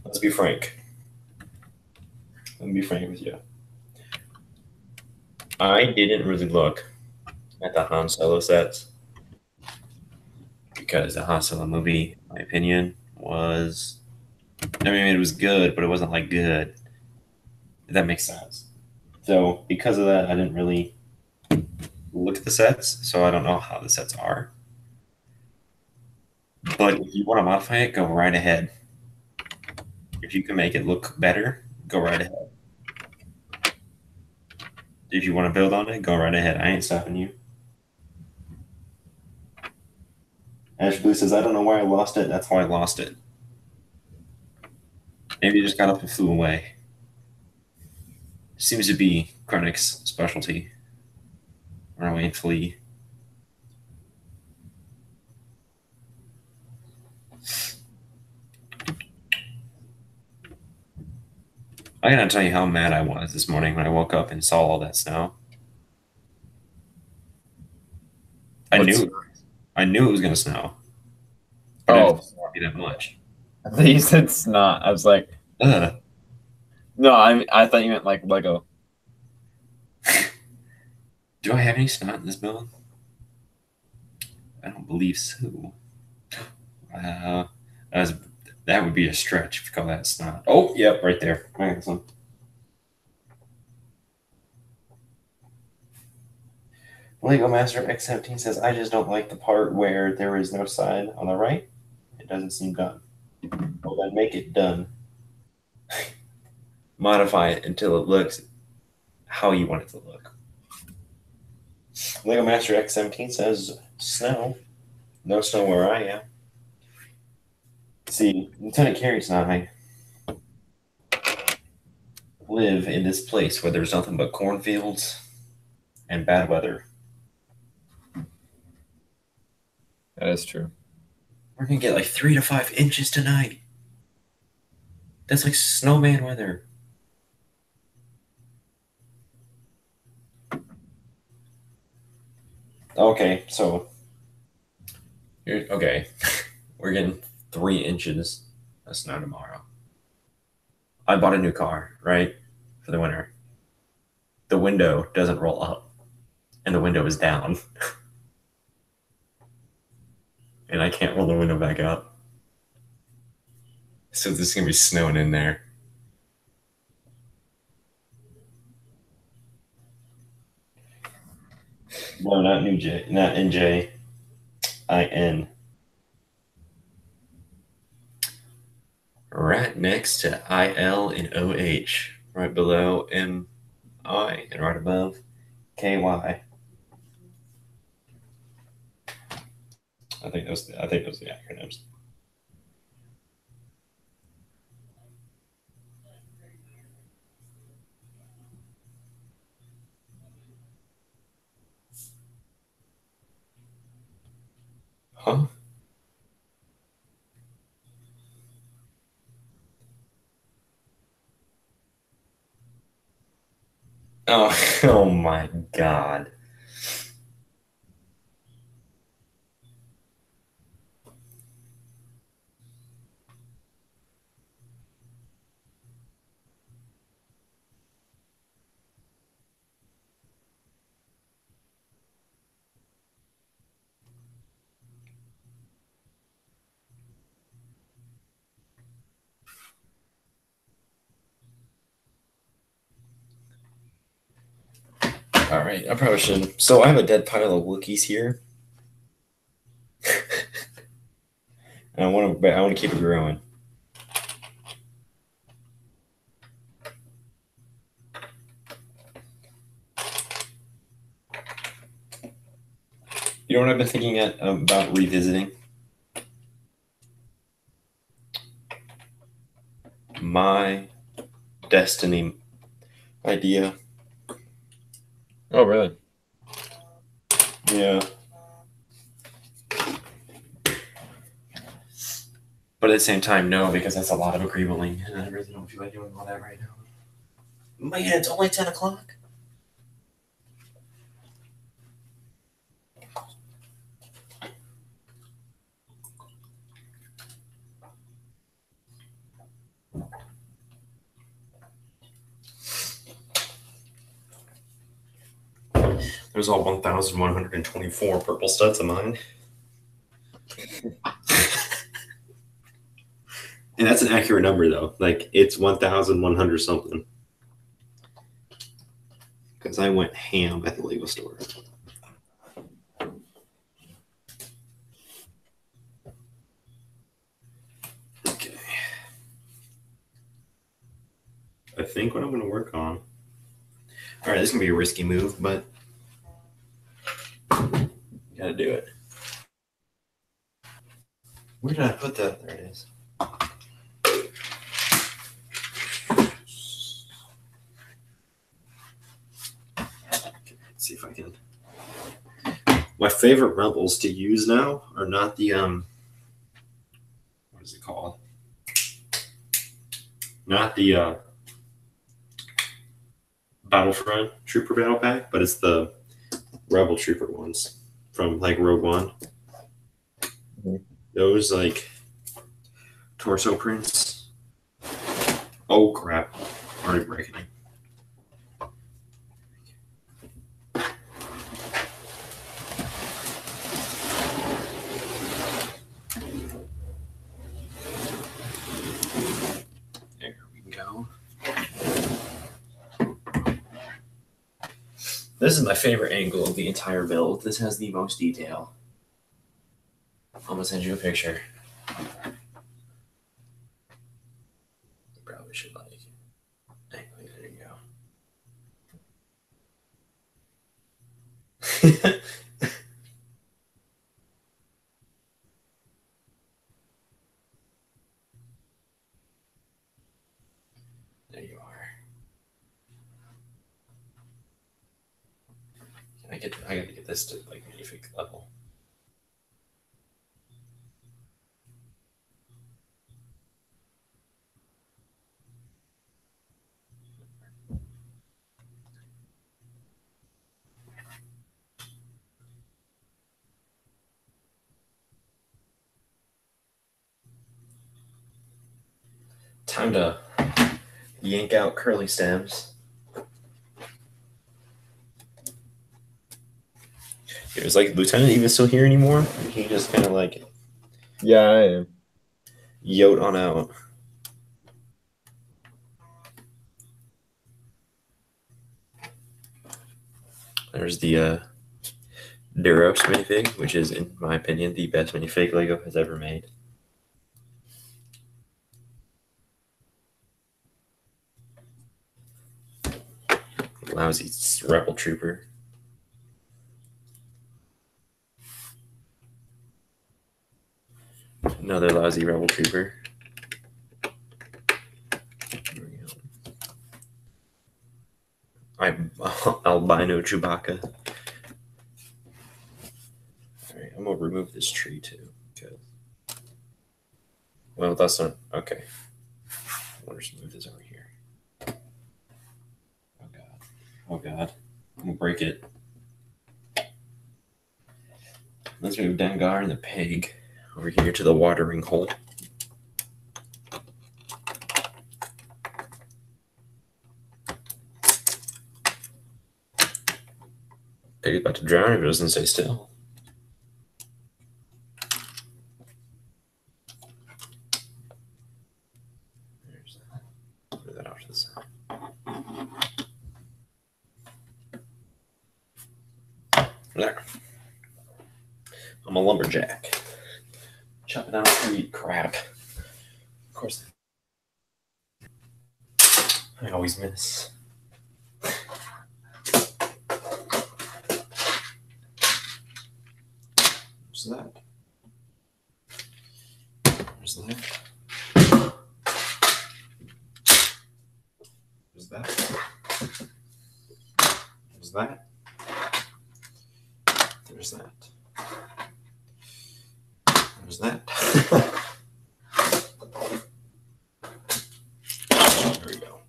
Let's be frank. Let me be frank with you. I didn't really look at the Han Solo sets because the Han Solo movie, in my opinion, was, I mean, it was good, but it wasn't like good. If that makes sense. So because of that, I didn't really look at the sets, so I don't know how the sets are. But if you want to modify it, go right ahead. If you can make it look better, go right ahead. If you want to build on it, go right ahead. I ain't stopping you. Ash Blue says, I don't know why I lost it. That's how I lost it. Maybe it just got up and flew away. Seems to be Krennic's specialty. Run away and flee. I gotta tell you how mad I was this morning when I woke up and saw all that snow. I knew it was gonna snow, but it didn't be that much. I thought you said snot. I was like, Ugh. no, I thought you meant like Lego. Do I have any snot in this building? I don't believe so. That would be a stretch if you call that snot. Oh, yep, right there. I got some. Lego Master X17 says, I just don't like the part where there is no sign on the right. It doesn't seem done. Well, then make it done. Modify it until it looks how you want it to look. Lego Master X17 says, snow. No snow where I am. See, Lieutenant Carey's and I live in this place where there's nothing but cornfields and bad weather. That is true. We're gonna get like 3 to 5 inches tonight. That's like snowman weather. Okay, so okay, we're getting 3 inches of snow tomorrow. I bought a new car, right, for the winter. The window doesn't roll up, and the window is down. And I can't roll the window back up. So this is going to be snowing in there. No, not new J, not NJ. IN. Right next to IL and OH. Right below MI and right above KY. I think those are the acronyms. Huh? Oh, oh my God. All right, I probably shouldn't. So I have a dead pile of Wookiees here. And I want to keep it growing. You know what I've been thinking about revisiting? My Destiny idea. Oh, really? Yeah. But at the same time, no, because that's a lot of agreeabling, and I really don't feel like doing all that right now. Man, it's only 10 o'clock. There's all 1,124 purple studs of mine. And that's an accurate number, though. Like, it's 1,100 something. Because I went ham at the Lego store. Okay. I think what I'm going to work on. All right, this is going to be a risky move, but gotta do it. Where did I put that? There it is. Let's see if I can. My favorite rebels to use now are not the what is it called? Not the Battlefront Trooper Battle Pack, but it's the Rebel Trooper ones from like Rogue One. Mhm. Those like torso prints. Oh crap! Already breaking it. There we go. This is my favorite angle of the entire build. This has the most detail. I'm gonna send you a picture. Probably should like. Anyway, there you go. There you are. I gotta get this to like minifig level. Time to yank out curly stems. It was like Lieutenant even still here anymore? He just kind of like Yeah, I am. yote on out. There's the Duros minifig, which is, in my opinion, the best minifig Lego has ever made. Lousy Rebel Trooper. Another lousy Rebel Trooper. Albino Chewbacca. Alright, I'm gonna remove this tree too. Well, that's not okay. I'll just move this over here. Oh god. Oh god. I'm gonna break it. Let's move Dengar and the pig over here to the watering hole. Pig's about to drown if it doesn't stay still. There's that. Move that off to the side. There. I'm a lumberjack. Chopping down tree crap. Of course. I always miss. What's that? Where's that? Where's that? Where's that? There's that. There's that. There we go.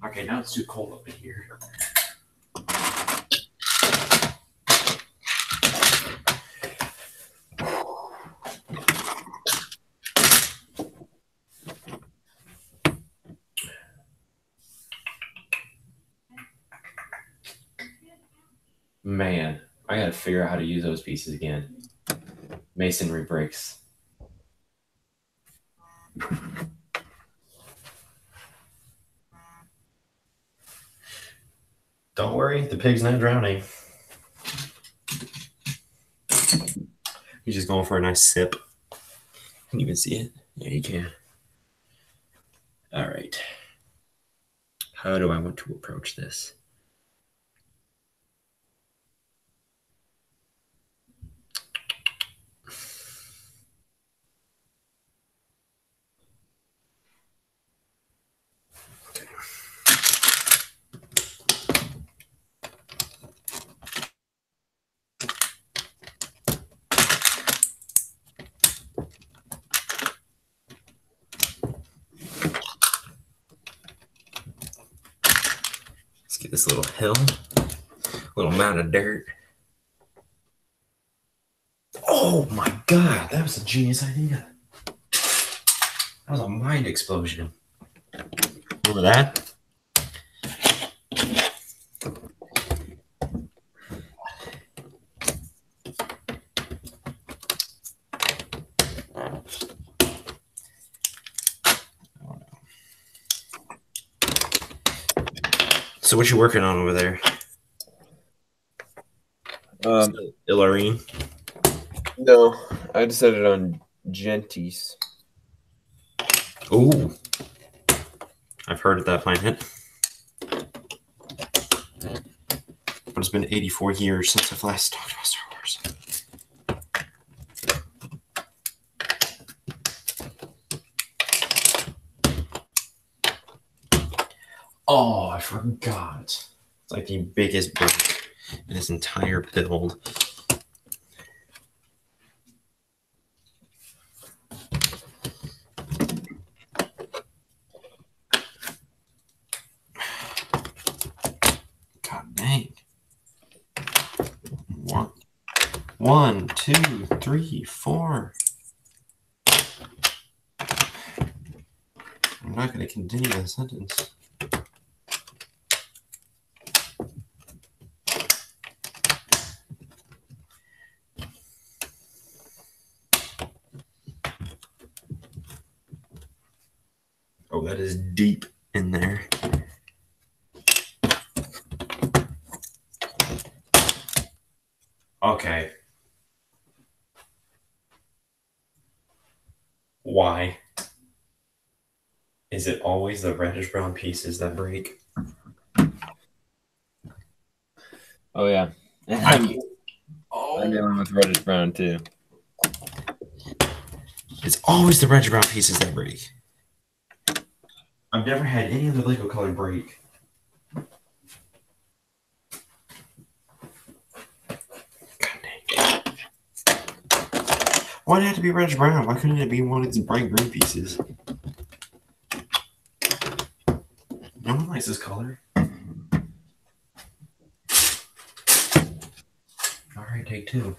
Okay, now it's too cold up in here. Man, I gotta figure out how to use those pieces again. Masonry bricks. Don't worry, the pig's not drowning. He's just going for a nice sip. Can you even see it? Yeah, you can. All right. How do I want to approach this? this little hill, little mound of dirt. Oh my God, that was a genius idea. That was a mind explosion. Remember that? So what you working on over there? Illarine? No, I decided on Gentis. Ooh. I've heard of that planet. But it's been 84 years since I've last talked about Star Wars. Oh, I forgot. It's like the biggest break in this entire build. God dang. One, two, three, four. I'm not going to continue the sentence. Oh, that is deep in there. Okay. Why is it always the reddish brown pieces that break? Oh yeah, I know one with reddish brown too. It's always the reddish brown pieces that break. I've never had any of the Lego color break. God dang. Why did it have to be reddish brown? Why couldn't it be one of these bright green pieces? No one likes this color. All right, take two.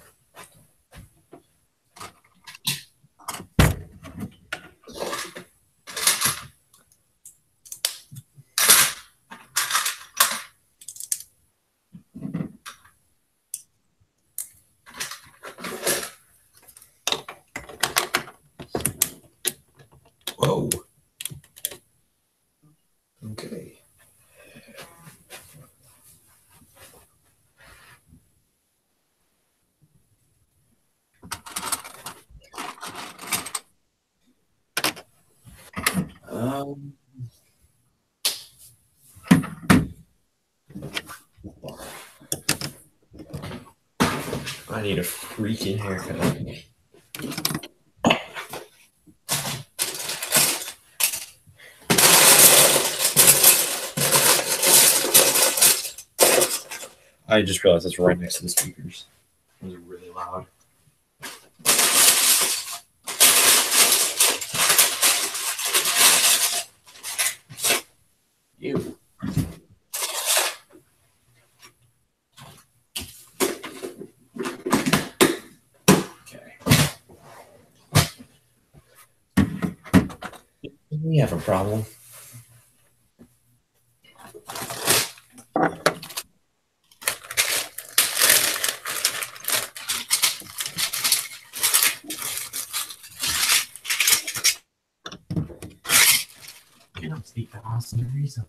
Whoa. Okay. I need a freaking haircut. I just realized it's right next to the speakers. It was really loud. Ew. Okay. We have a problem. You don't speak the awesome reason.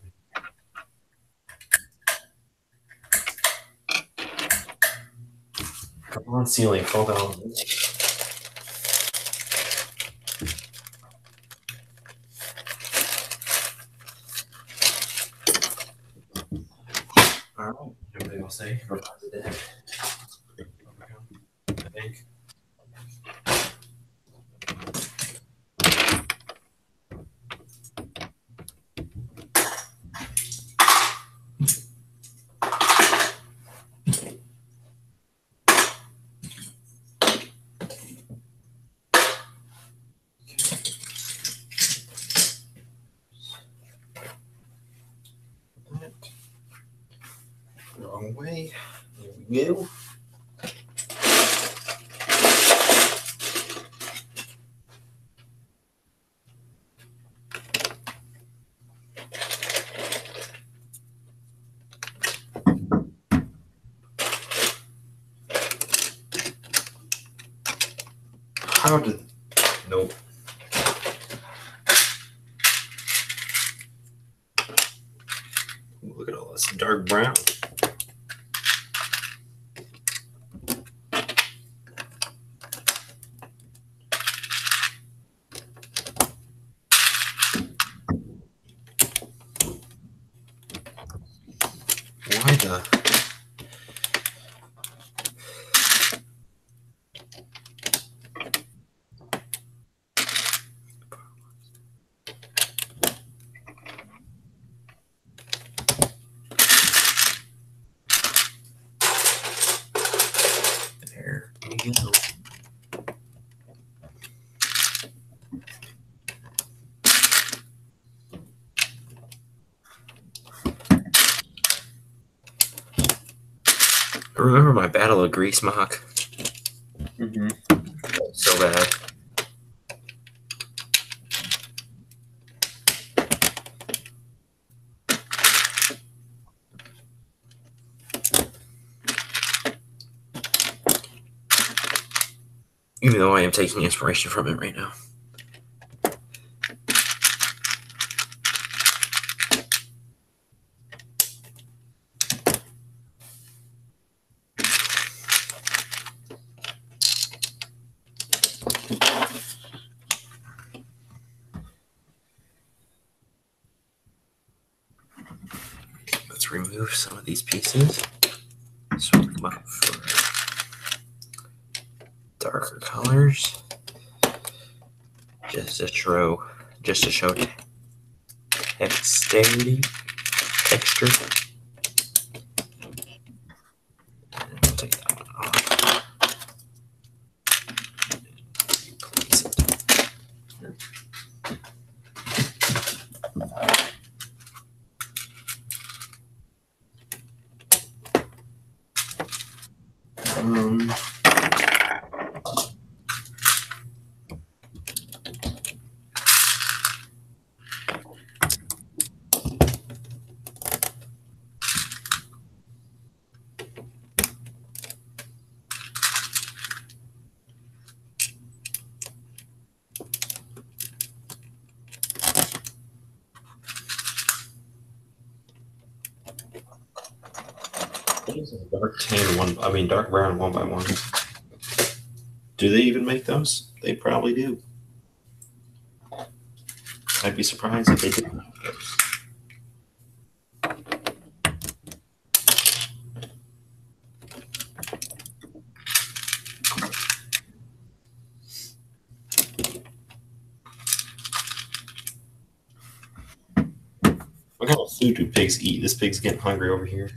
Come on, ceiling, fall down. All right, everybody will say, we're positive. I think. go. How did... Nope. Look at all this dark brown. Why the... There we go. I remember my battle of Grease Mock. So bad. Even though I am taking inspiration from it right now. Let's remove some of these pieces. Swap them up for darker colors. Just to show dexterity, texture. And we'll take that one off. Replace it. Dark tan one, I mean dark brown 1x1. Do they even make those? They probably do. I'd be surprised if they didn't make those. What kind of food do pigs eat? This pig's getting hungry over here.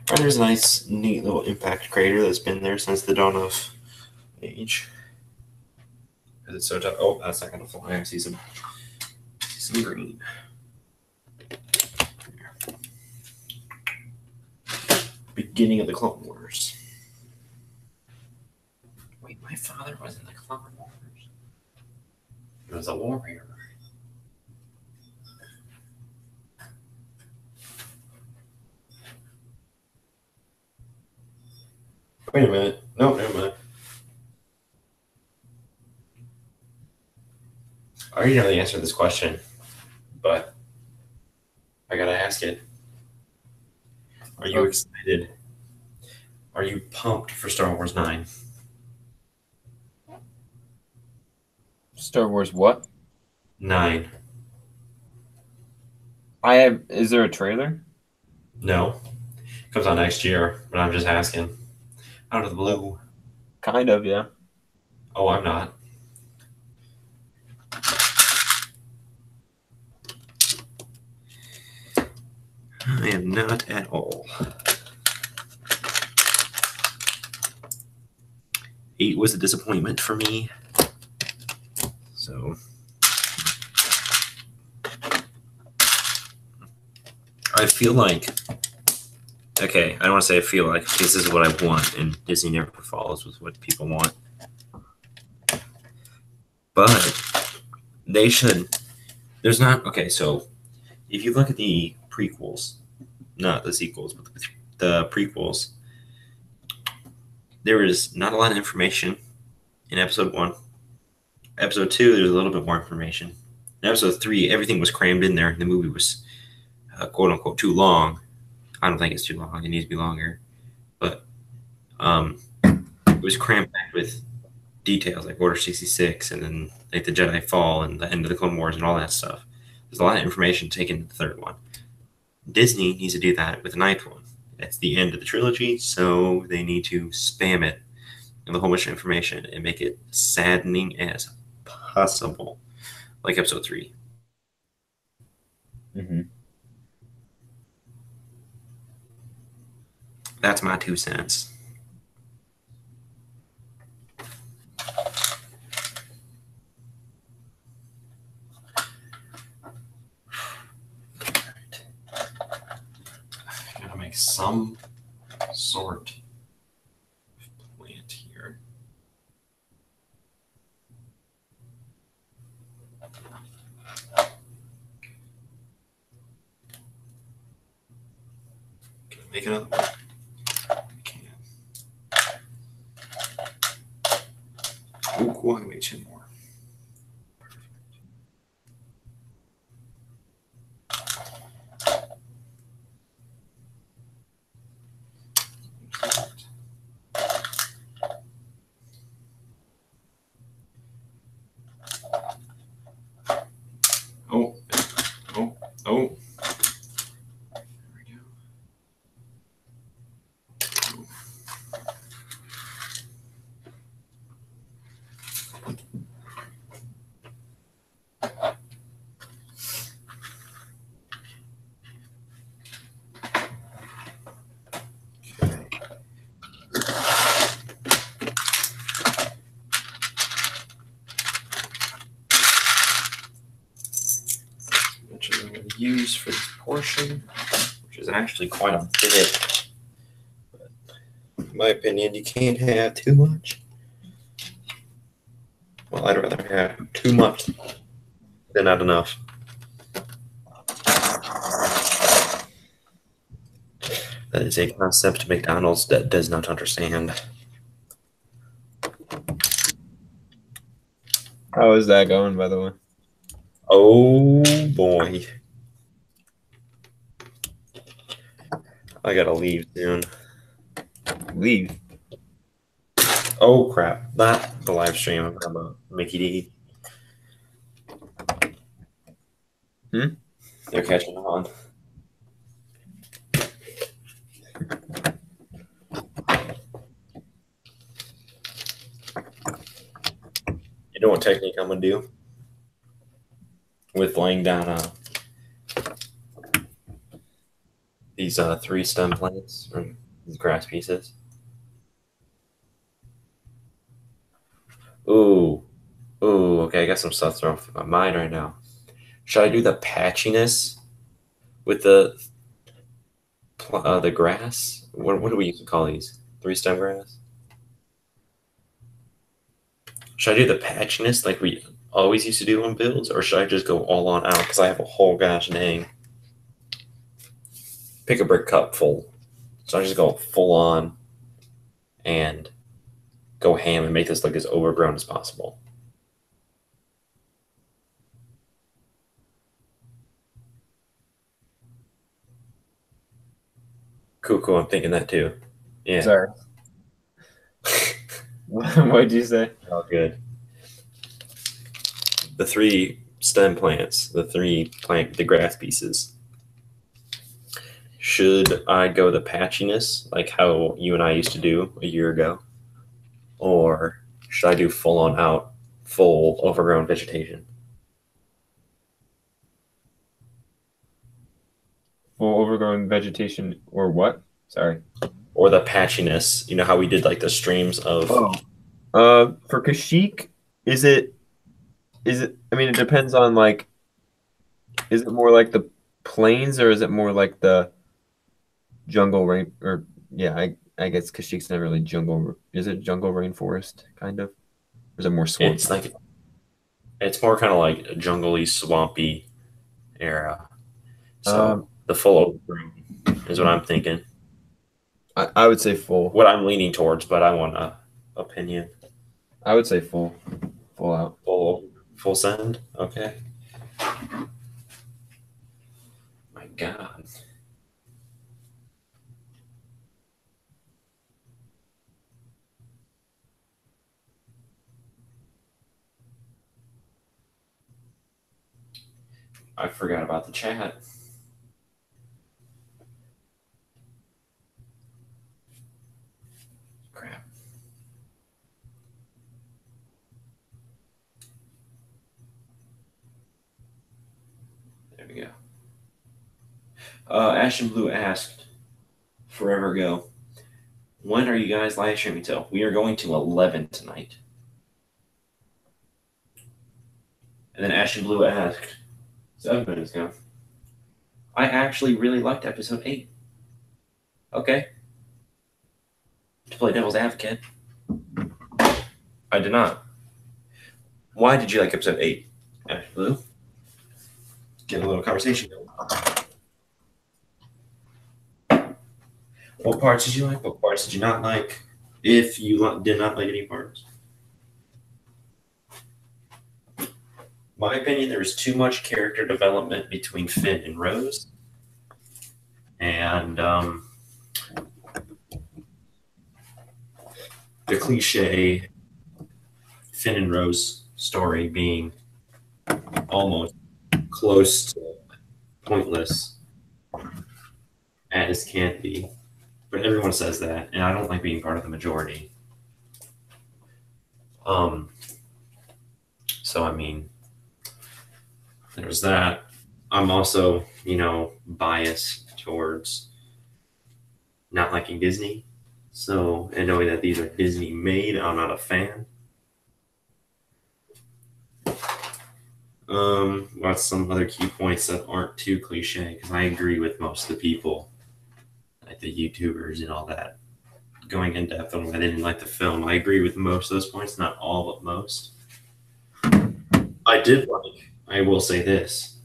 Right, there's a nice, neat little impact crater that's been there since the dawn of age. Is it so tough? Oh, that's not gonna fly. I see some green. Beginning of the Clone Wars. Wait, my father was in the Clone Wars. He was a warrior. Wait a minute. No, never mind. I already know the answer to this question, but I gotta ask it. Are you excited? Are you pumped for Star Wars 9? Star Wars what? 9. Is there a trailer? No. Comes out next year, but I'm just asking. Out of the blue. Kind of, yeah. Oh, I'm not. I am not at all. 8 was a disappointment for me. So I feel like, okay, I don't want to say I feel like this is what I want, and Disney never follows with what people want. But they should. There's not, okay, so if you look at the prequels, not the sequels, but the prequels, there is not a lot of information in episode 1. Episode 2, there's a little bit more information. In episode 3, everything was crammed in there. The movie was quote unquote too long. I don't think it's too long. It needs to be longer. But it was crammed back with details like Order 66 and then like the Jedi Fall and the end of the Clone Wars and all that stuff. There's a lot of information taken in the third one. Disney needs to do that with the ninth one. It's the end of the trilogy, so they need to spam it with a whole bunch of information and make it saddening as possible, like episode 3. Mm-hmm. That's my 2 cents. Gotta make some sort of plant here. Can I make another one? I can. Oh, cool. I can make 2 more. Oh. There we go. Which I'm going to use for this portion, which is actually quite a bit. But in my opinion, you can't have too much. Well, I'd rather have too much than not enough. That is a concept McDonald's that does not understand. How is that going, by the way? Oh boy. I gotta leave soon. Leave. Oh crap. Not the live stream. I'm talking about Mickey D. They're catching on. You know what technique I'm gonna do? With laying down these 3 stem plants or these grass pieces. Ooh, okay, I got some stuff thrown off my mind right now. Should I do the patchiness with the grass? What do we used to call these? 3 stem grass? Should I do the patchiness like we always used to do on builds, or should I just go all on out? Because I have a whole gosh dang pick a brick cup full. So I just go full on and go ham and make this look as overgrown as possible. Cool. I'm thinking that too. Yeah. Sorry. What'd you say? Oh, good. The 3 stem plants, the grass pieces. Should I go the patchiness, like how you and I used to do a year ago? Or should I do full on out, full overgrown vegetation? Full overgrown vegetation or what? Sorry. Or the patchiness, you know how we did like the streams of... For Kashyyyk, is it, I mean, it depends on like, is it more like the plains, or is it more like the jungle rain? Or yeah, I guess Kashik's not really jungle. Is it jungle rainforest kind of? Or is it more swampy? It's like it's more kind of like a jungly, swampy era. So Um, the full overgrown is what I'm thinking. I would say full. What I'm leaning towards, but I want a opinion. I would say full, full out. Full send. Okay. My God. I forgot about the chat. Crap. There we go. Ashton Blue asked forever ago, when are you guys live streaming till? We are going to 11 tonight. And then Ashton Blue asked 7 minutes ago, I actually really liked episode 8. Okay. To play devil's advocate, I did not. Why did you like episode 8, Ashton Blue? Get a little conversation going. What parts did you like? What parts did you not like? If you did not like any parts. My opinion, there was too much character development between Finn and Rose. And the cliche Finn and Rose story being almost close to pointless as can be. But everyone says that, and I don't like being part of the majority. So I mean, there's that. I'm also, biased towards not liking Disney. So, and knowing that these are Disney made, I'm not a fan. What's some other key points that aren't too cliche? Because I agree with most of the people, like the YouTubers and all that, going in depth on why they didn't like the film. I agree with most of those points, not all, but most. I will say this,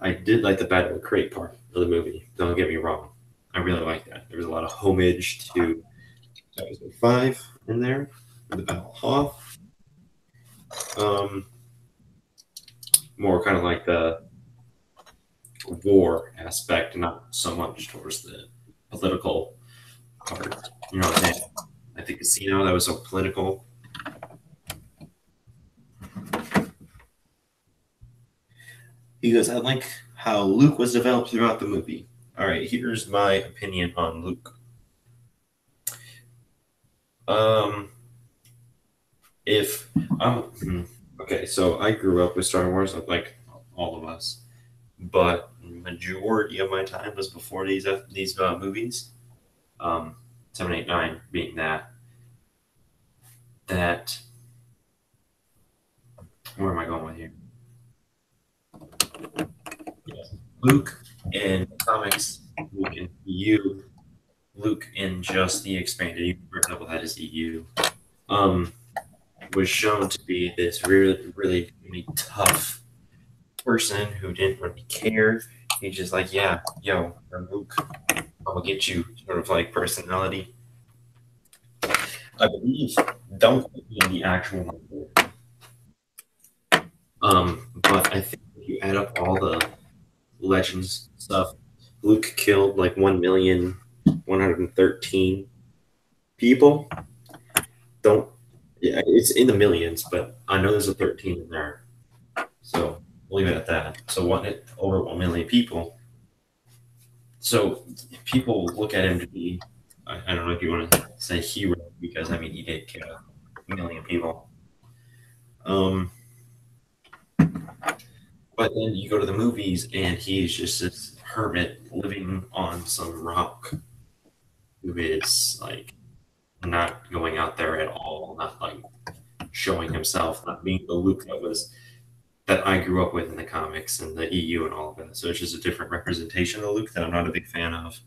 I did like the Battle of the Crate part of the movie. Don't get me wrong. I really like that. There was a lot of homage to episode 5 in there, the Battle of Hoth. More kind of like the war aspect, not so much towards the political part. You know what I'm saying? Like the casino, that was so political. He goes, I like how Luke was developed throughout the movie. All right, here's my opinion on Luke. Okay, so I grew up with Star Wars, like all of us, but majority of my time was before these movies. 7, 8, 9 being that. Where am I going with here? Luke in comics, Luke in EU, Luke in just the expanded universe, double that is EU, was shown to be this really, really, really tough person who didn't really care. He's just like, yeah, yo, I'm Luke, I'll get you, sort of like personality. I believe, don't put me in the actual number. But I think if you add up all the Legends stuff, Luke killed like 1,113,000 people. It's in the millions, but I know there's a 13 in there. So we'll leave it at that. So over 1 million people. So people look at him to be, I don't know if you want to say hero, because I mean he did kill 1 million people. But then you go to the movies and he's just this hermit living on some rock who is like not going out there at all, not like showing himself, not being the Luke that was that I grew up with in the comics and the EU and all of that. So it's just a different representation of Luke that I'm not a big fan of.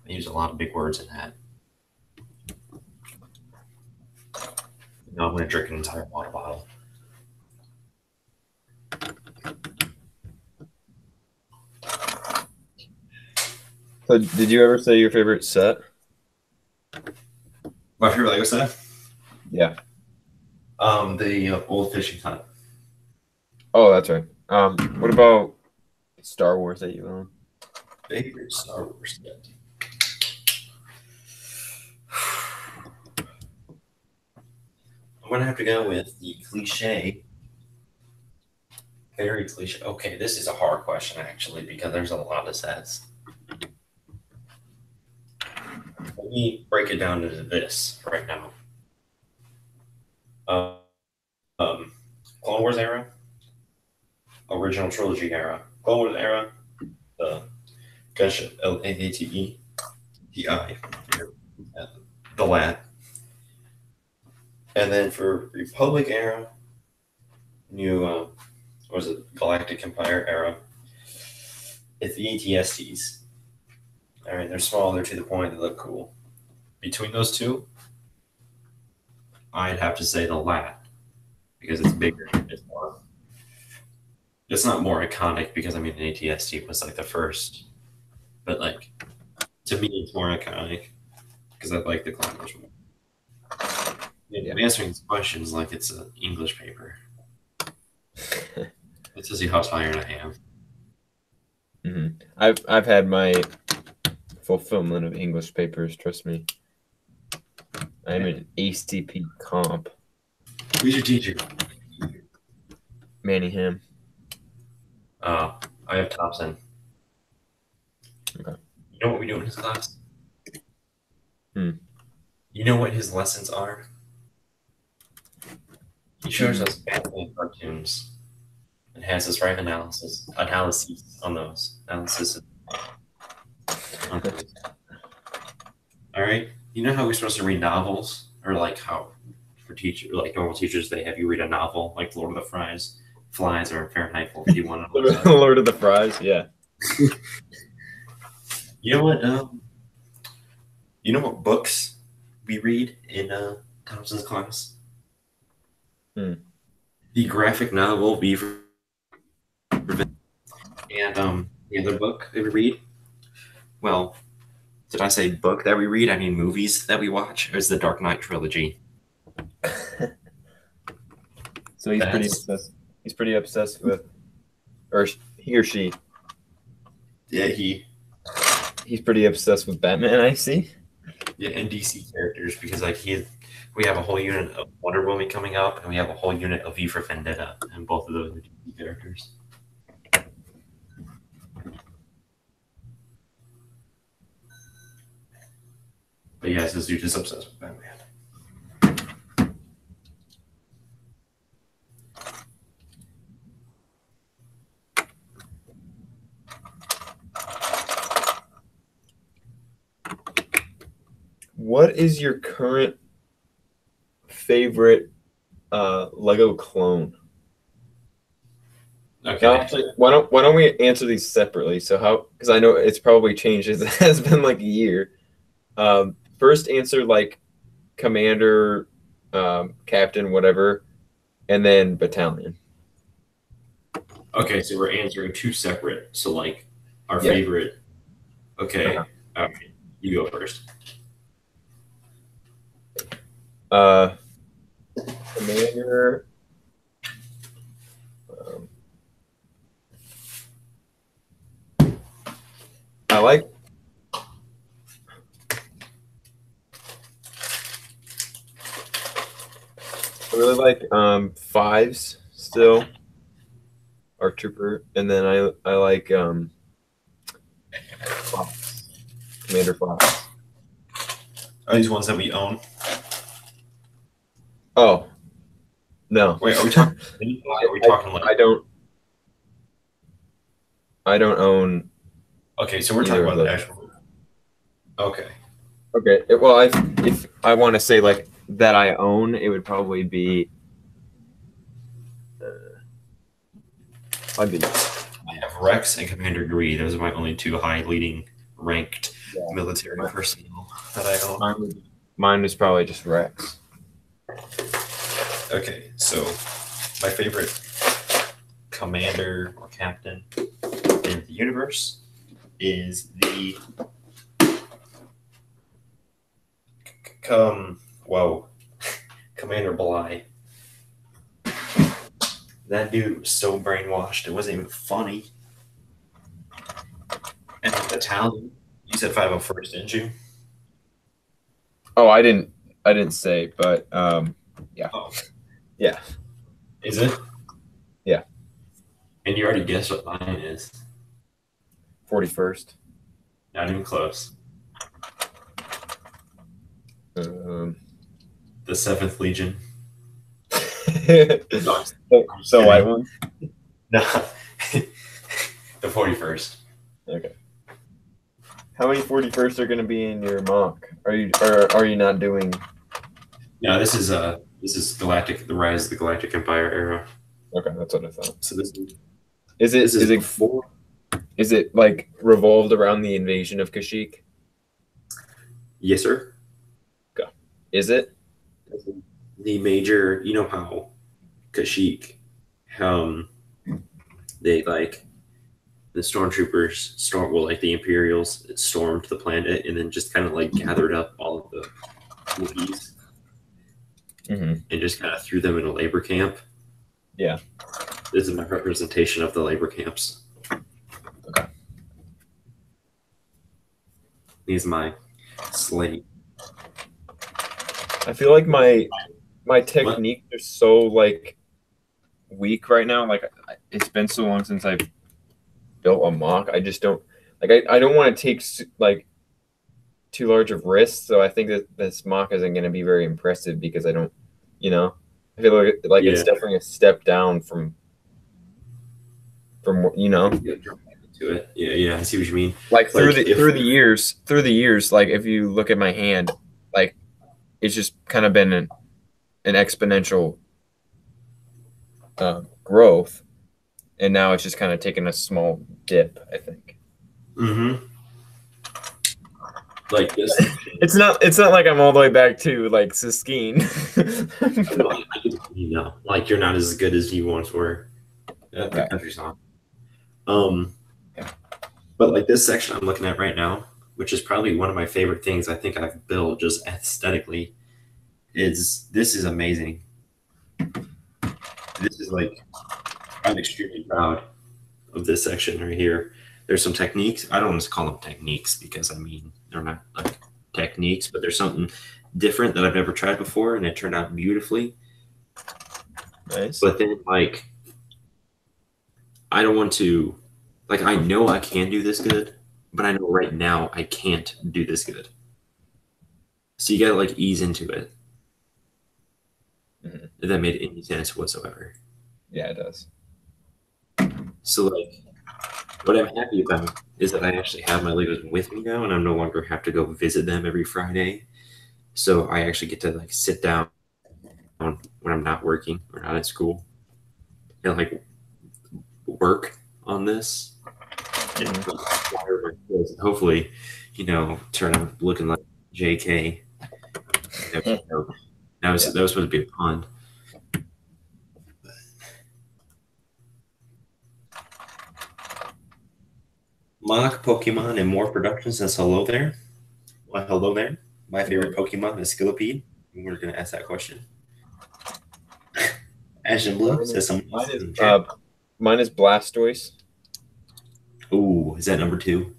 I use a lot of big words in that. Now I'm going to drink an entire water bottle. So, did you ever say your favorite set? My favorite Lego set? Yeah. The old fishing hut. Oh, that's right. What about Star Wars that you own? Favorite Star Wars set? I'm going to have to go with the cliche. Very cliche. Okay, this is a hard question, actually, because there's a lot of sets. Let me break it down into this right now. Clone Wars era, original trilogy era, Clone Wars era, the Gunship LAATE, TI, the LAT. And then for Republic era, new, what was it, Galactic Empire era, it's the ATSTs. I mean, they're small, they're to the point, they look cool. Between those two, I'd have to say the LAT because it's bigger. It's not more iconic because I mean, the ATST was like the first, but like to me, it's more iconic because I like the Clone Wars more. Yeah. I'm answering these questions like it's an English paper. It tells you how tired I am. Mm-hmm. I've had my fulfillment of English papers. Trust me. I'm an ACP comp. Who's your teacher? Manningham. I have Thompson. Okay. You know what we do in his class? Hmm. You know what his lessons are? He shows us Batman cartoons and has us write analyses on those. All right. You know how we're supposed to read novels, or like how for teacher, like normal teachers, they have you read a novel, like Lord of the Flies, or Fahrenheit 451. Lord of the Flies, yeah. You know what? You know what books we read in Thompson's class? The graphic novel Beaver, and the other book that we read. Well, did I say book that we read? I mean movies that we watch. Is the Dark Knight trilogy. So he's pretty obsessed. He's pretty obsessed with, or he or she. Yeah, he's pretty obsessed with Batman. I see. Yeah, and DC characters because like we have a whole unit of Wonder Woman coming up, and we have a whole unit of V for Vendetta, and both of those are DC characters. But yes, this dude is obsessed with Batman. What is your current favorite Lego clone? Okay. Now, actually, why don't we answer these separately? So how? Because I know it's probably changed. It has been like a year. First answer like commander, captain, whatever, and then battalion. Okay, so we're answering two separate. So like our favorite. Okay. All right. You go first. Commander. I like. I really like fives still. Our trooper, and then I like Fox. Commander Fox. Are these ones that we own? Oh, no. Wait, are we talking? Are we talking like? I don't own. Okay, so we're talking about the actual. Okay. Okay. Well, if I want to say like that I own, it would probably be. I'd be. I have Rex and Commander Gree. Those are my only two high leading ranked Yeah. military personnel that I own. Mine was probably just Rex. Okay, so my favorite commander or captain in the universe is the Commander Bly. That dude was so brainwashed, it wasn't even funny. And Italian. You said 501st, didn't you? Oh, I didn't say, but yeah. Oh. Yeah. Is it? Yeah. And you already guessed what mine is. 41st. Not even close. The The 7th Legion. so white one. No. The 41st. Okay. How many 41st are going to be in your mock? Are you not doing? No, this is Galactic, the Rise of the Galactic Empire era. Okay, that's what I thought. So this is it before? Is it like revolved around the invasion of Kashyyyk? Yes, sir. Okay. Is it? The major, you know how Kashyyyk, they like the stormtroopers like the Imperials stormed the planet and then just kind of like gathered up all of the Wookiees and just kind of threw them in a labor camp. Yeah. This is my representation of the labor camps. Okay. He's my slave. I feel like my techniques are so like weak right now. Like it's been so long since I've built a mock. I just don't like. I don't want to take like too large of risks. So I think that this mock isn't going to be very impressive because I don't. I feel like it's definitely a step down from To it. Yeah, I see what you mean. Like through the years, like if you look at my hand, like it's just kind of been an exponential growth, and now it's just kind of taken a small dip, I think. Like this. It's not like I'm all the way back to like Siskine. Like you're not as good as you once were. The country song. But like this section I'm looking at right now, which is probably one of my favorite things I think I've built just aesthetically, this is amazing. This is like, I'm extremely proud of this section right here. There's some techniques. I don't want to call them techniques because I mean, they're not like techniques, but there's something different that I've never tried before and it turned out beautifully. Nice. But then like, I don't want to, like, I know I can do this good, but I know right now I can't do this good. So you gotta like ease into it. If that made any sense whatsoever. Yeah, it does. So like, what I'm happy about is that I actually have my Legos with me now, and I no longer have to go visit them every Friday. So I actually get to like sit down when I'm not working or not at school and like work on this. And hopefully, turn out looking like JK. That was supposed to be a pun. Mock Pokemon and more productions says hello there. Well, hello there. My favorite Pokemon is Skillipede. We're going to ask that question. Ash and Blue says someone else in chat. Mine is Blastoise. Ooh, is that number 2?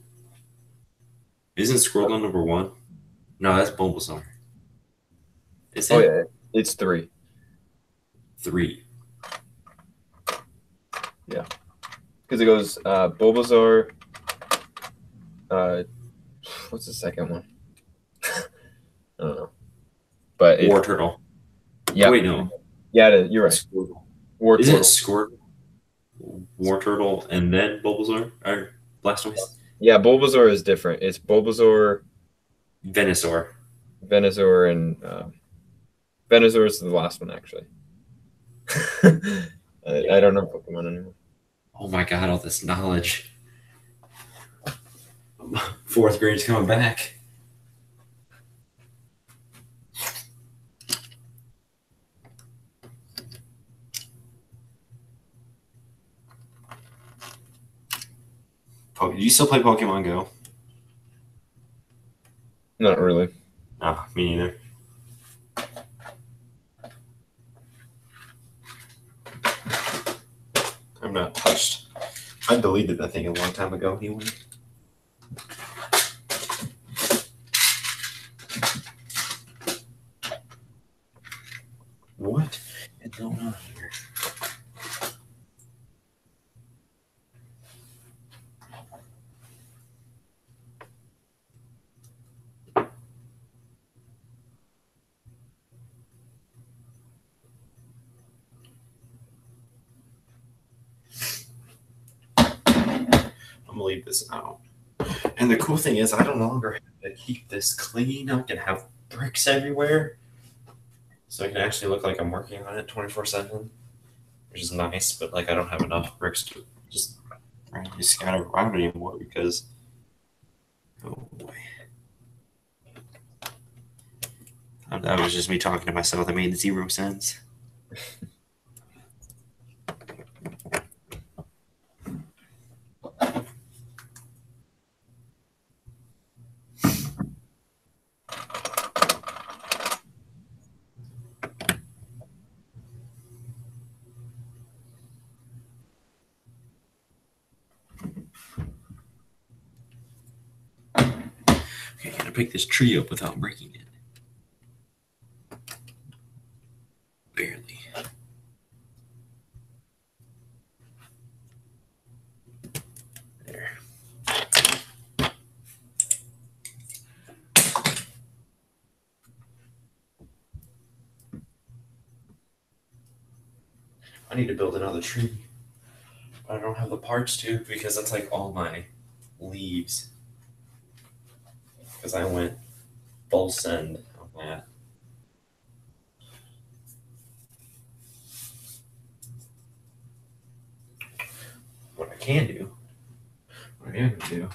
Isn't Squirtle number 1? No, that's Bulbasaur. Is it? Oh yeah, it's 3. 3. Yeah, because it goes Bulbasaur. What's the second one? I don't know. But War Turtle. Yeah. Oh, wait, no. Yeah, you're right. War Turtle. Is it Squirtle? War Turtle and then Bulbasaur or Blastoise? Yeah, Bulbasaur is different. It's Bulbasaur, Venusaur, and Venusaur is the last one, actually. I don't know Pokemon anymore. Oh my god, all this knowledge. Fourth grade's coming back. Do you still play Pokemon Go? Not really. No, me neither. I'm not touched. I deleted that thing a long time ago anyway. What is going on here? I'm gonna leave this out. And the cool thing is, I don't longer have to keep this clean. I can have bricks everywhere. So I can actually look like I'm working on it 24/7, which is nice, but like I don't have enough bricks to just randomly scatter around anymore because, oh boy. That was just me talking to myself. That made 0 sense. Okay, I gotta pick this tree up without breaking it. Barely. There. I need to build another tree. But I don't have the parts to because that's like all my leaves. Because I went full send on that. What I can do, what I am going to do,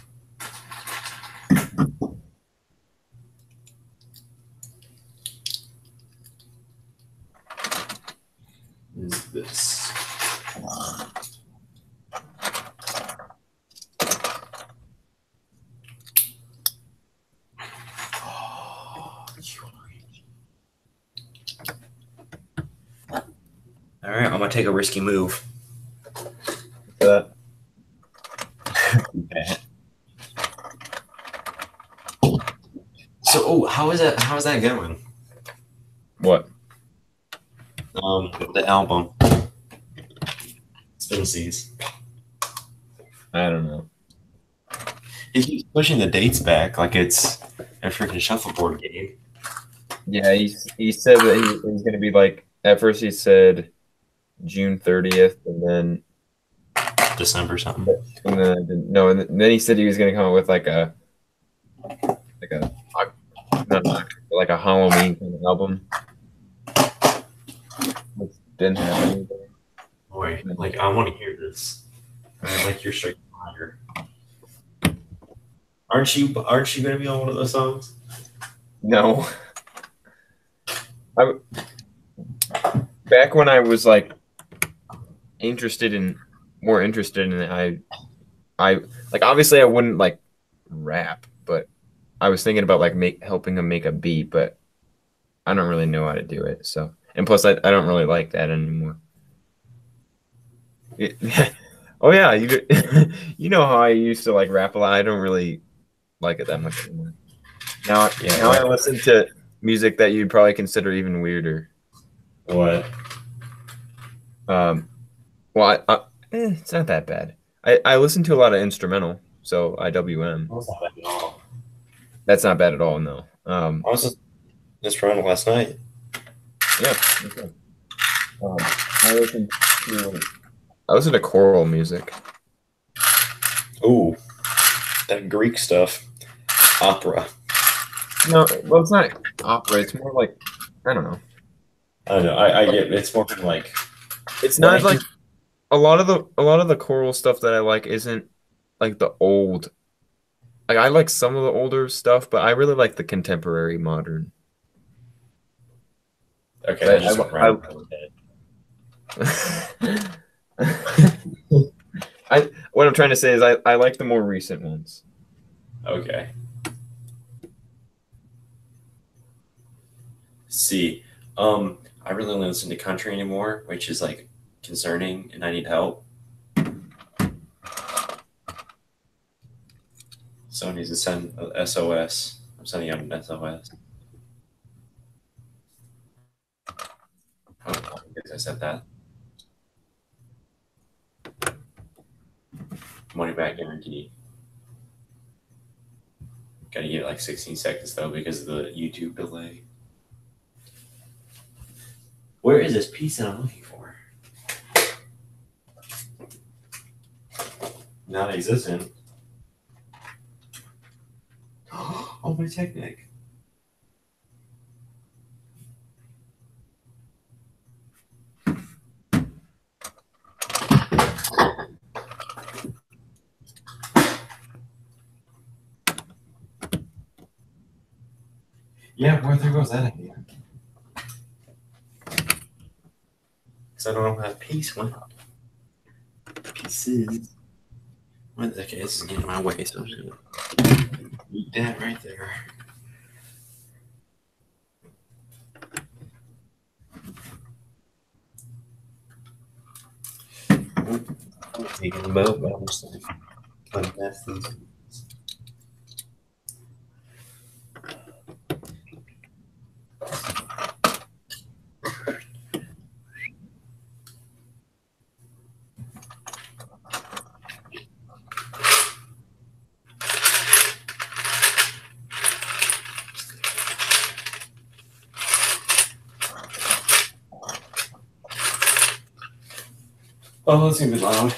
is this. All right, I'm gonna take a risky move. Okay. So, how is that? How is that going? What? The album. Spinsies. I don't know. He keeps pushing the dates back like it's a freaking shuffleboard game. Yeah, he said that he was going to be like, at first he said June 30th, and then December something. And then no, and then he said he was going to come up with like a like a Halloween kind of album. Which didn't happen either. Boy, like I want to hear this. Like you're straight fire. Aren't you gonna be on one of those songs? No. Back when I was like more interested in it, I like obviously I wouldn't like rap, but I was thinking about like helping him make a beat, but I don't really know how to do it. So, and plus I don't really like that anymore. Oh yeah, you know how I used to like rap a lot. I don't really like it that much anymore. Now I listen to music that you'd probably consider even weirder. What? Well, it's not that bad. I listen to a lot of instrumental, so IWM. That's not bad at all. That's not bad at all, no. I was just instrumental last night. Yeah. Okay. I listen to choral music. Ooh, that Greek stuff. Opera. No, well, it's not opera. It's more like I don't know. I don't know. I get it's more kind of like It's what I not can. like a lot of the choral stuff that I like isn't like the old. Like I like some of the older stuff, but I really like the contemporary modern. Okay, I But just went right over my head. I what I'm trying to say is I like the more recent ones. Okay. See, I really don't listen to country anymore, which is like concerning, and I need help. Someone needs to send a SOS. I'm sending out an SOS. Oh, I said that. Money back guarantee. Gotta give it like 16 seconds though because of the YouTube delay. Where is this piece that I'm looking for? Not existent. Oh, my Technic. Yeah, where there goes that idea? Because I don't know how that piece went. Pieces. Okay, this is getting in my way, so I'm just gonna eat that right there. I'm taking the boat, but I'm just like unmess these. Oh, that's gonna be loud.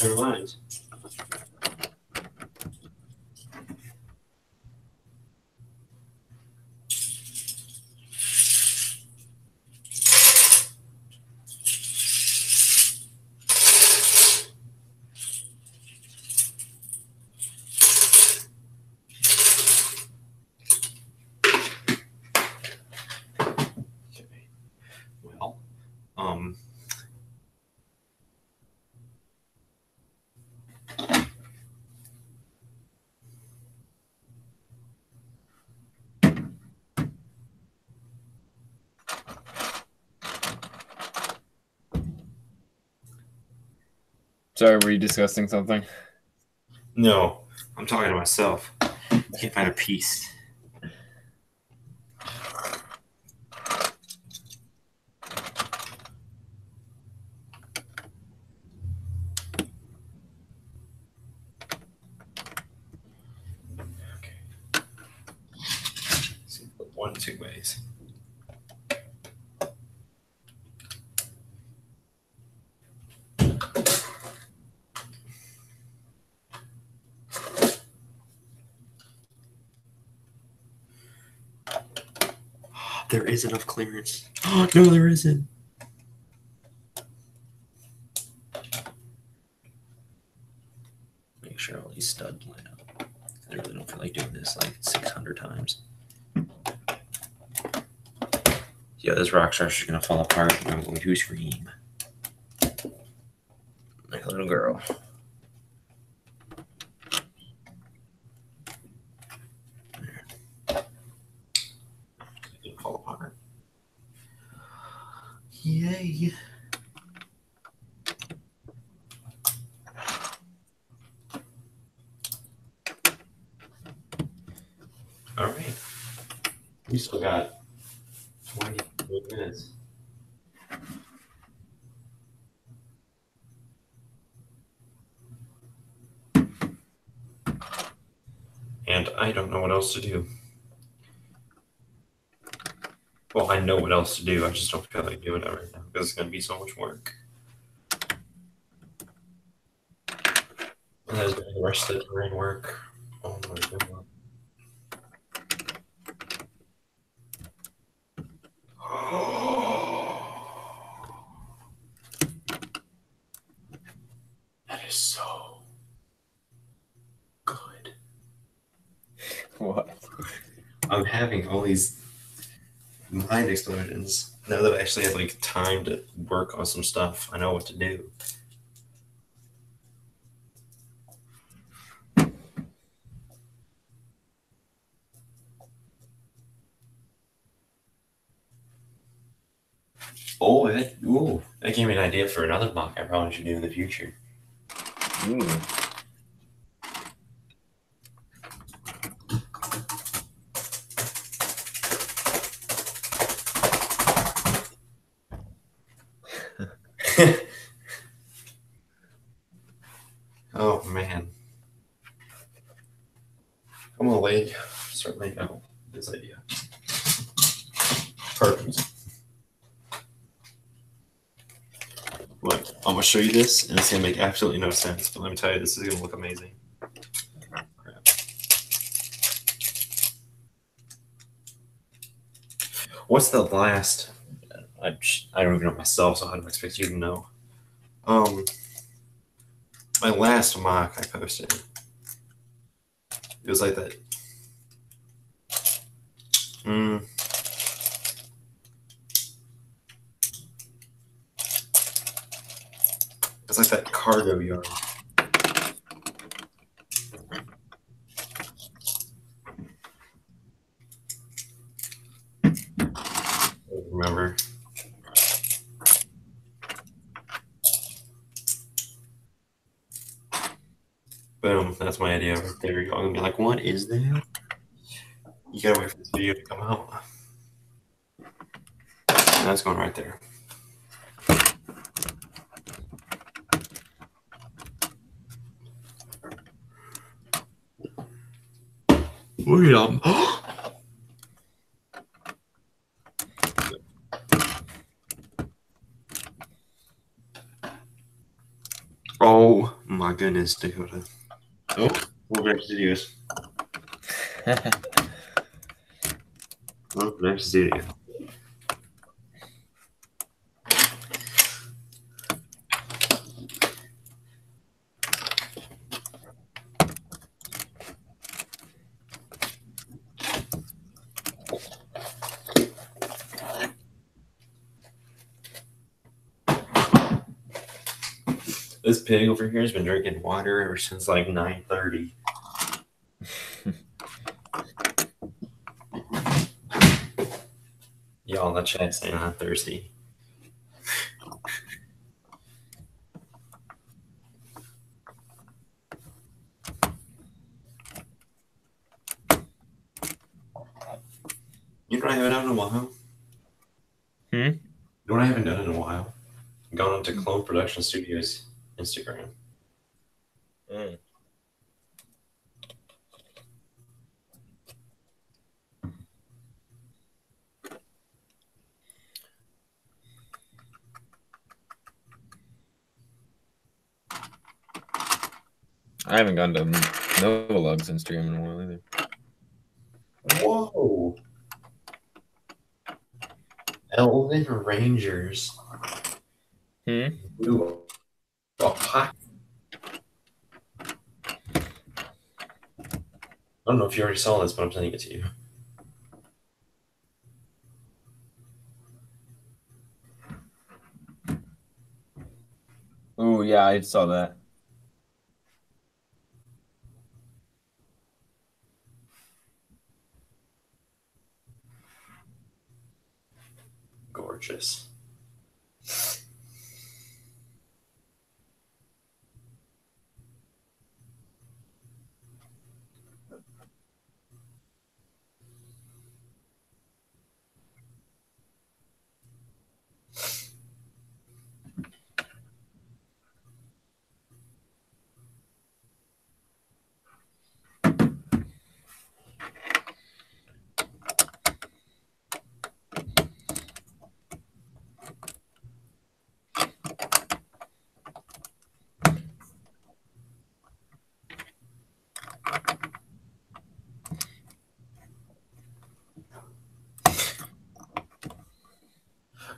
Never mind. Okay. Well, um, Sorry, were you discussing something? no, I'm talking to myself. Can't find a piece. Okay. So one, two ways. There is enough clearance. Oh, no, there isn't. Make sure all these studs line up. I really don't feel like doing this like 600 times. Yeah, this rock star's just gonna fall apart and I'm going to scream. Like a little girl. It didn't fall apart. Yay. All right. We still got 20 minutes. And I don't know what else to do. Well, I know what else to do. I just don't feel like doing it right now because it's going to be so much work. And there's the rest of the terrain work. Oh my god. What? I'm having all these mind explosions. Now that I actually have like time to work on some stuff, I know what to do. That gave me an idea for another mock I probably should do in the future. Ooh. Oh man. I'm gonna start laying out this idea. Perfect. Look, I'm gonna show you this, and it's gonna make absolutely no sense. But let me tell you, this is gonna look amazing. Crap. What's the last? I don't even know myself, so how do I expect you to know? My last mock I posted, it was like that. Mm, it's like that cargo yarn. Remember? Boom, that's my idea right there. You're all gonna be like, what is that? You gotta wait for this video to come out. And that's going right there. Look at them. Oh my goodness, Dakota. Oh, we're back to studios. Oh, next studio. This pig over here has been drinking water ever since like 9:30. Y'all in the chat saying I'm thirsty. You know what I haven't done in a while? Hmm? You know what I haven't done in a while? Gone onto Clone Production Studios Instagram. Mm. I haven't gone to NovaLUG's Instagram in a while either. Whoa! Elven Rangers. Hmm? Ooh, a pocket. I don't know if you already saw this, but I'm sending it to you. Oh yeah, I saw that. Gorgeous.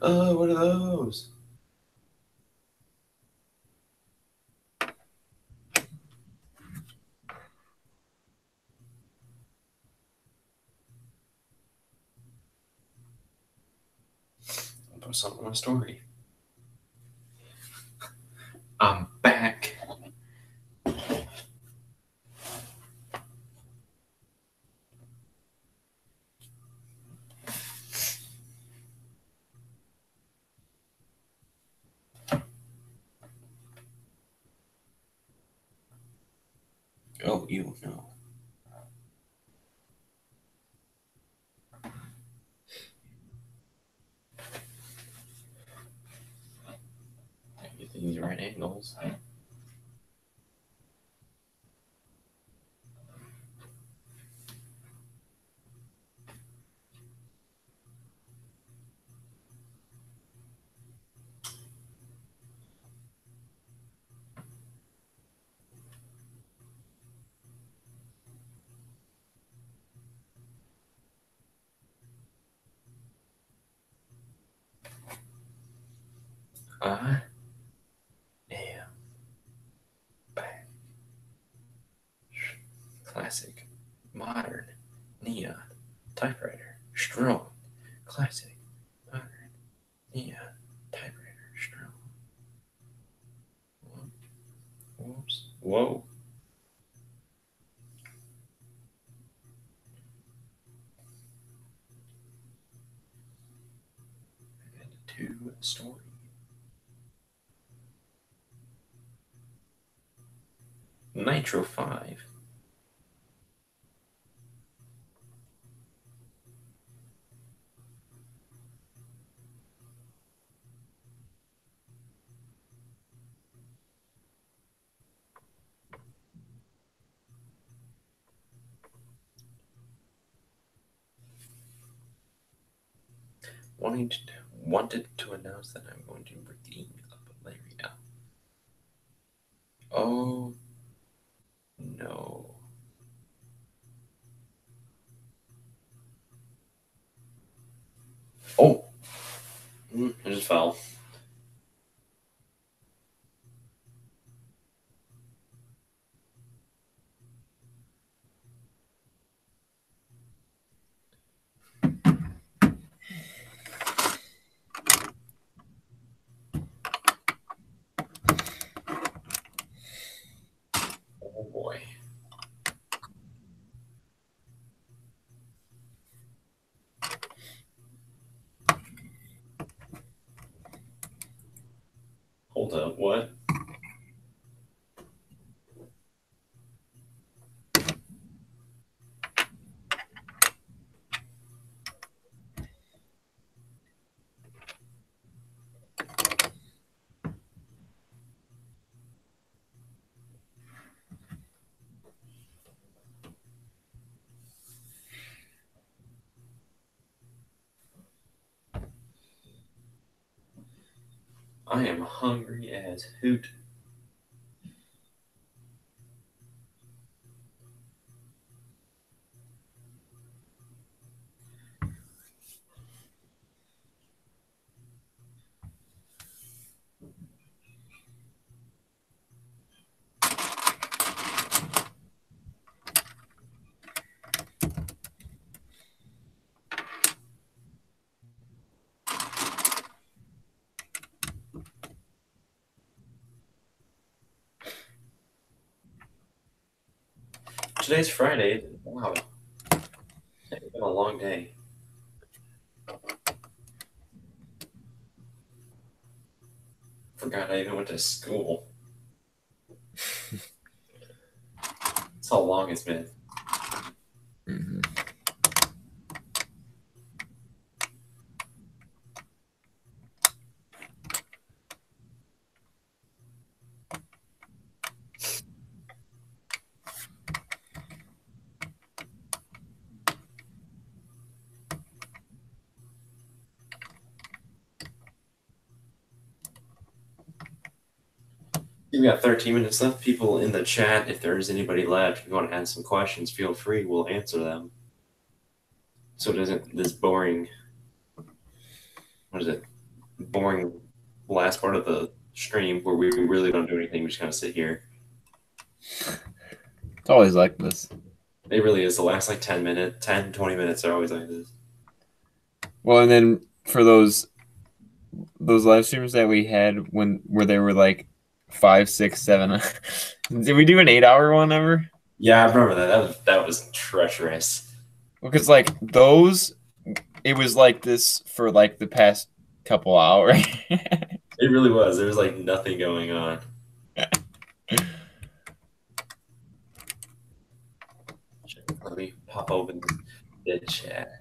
Oh, what are those? post something on my story. I'm back. Oh, you know. Get these right angles. I am back. Classic, modern, neon, typewriter, strong. Classic, modern, neon, typewriter, strong. Whoops. Whoa. And to story. Nitro 5. Wanted to announce that I'm going to redeem Valeria. Oh no. Oh, I just fell. Oh boy. Hold up, what? I am hungry as hoot. Today's Friday. Wow. It's been a long day. Forgot I even went to school. That's how long it's been. Mm-hmm. We got 13 minutes left. People in the chat, if there is anybody left, if you want to ask some questions, feel free. We'll answer them. So it isn't this boring, what is it? Boring last part of the stream where we really don't do anything. We just kind of sit here. It's always like this. It really is. The last like 10 minutes, 10, 20 minutes are always like this. Well, and then for those those live streams that we had when where they were like 5, 6, 7. Did we do an 8 hour one ever? Yeah, I remember that. That was treacherous. Because like those, it was like this for like the past couple hours. It really was. There was like nothing going on. Let me pop open the chat.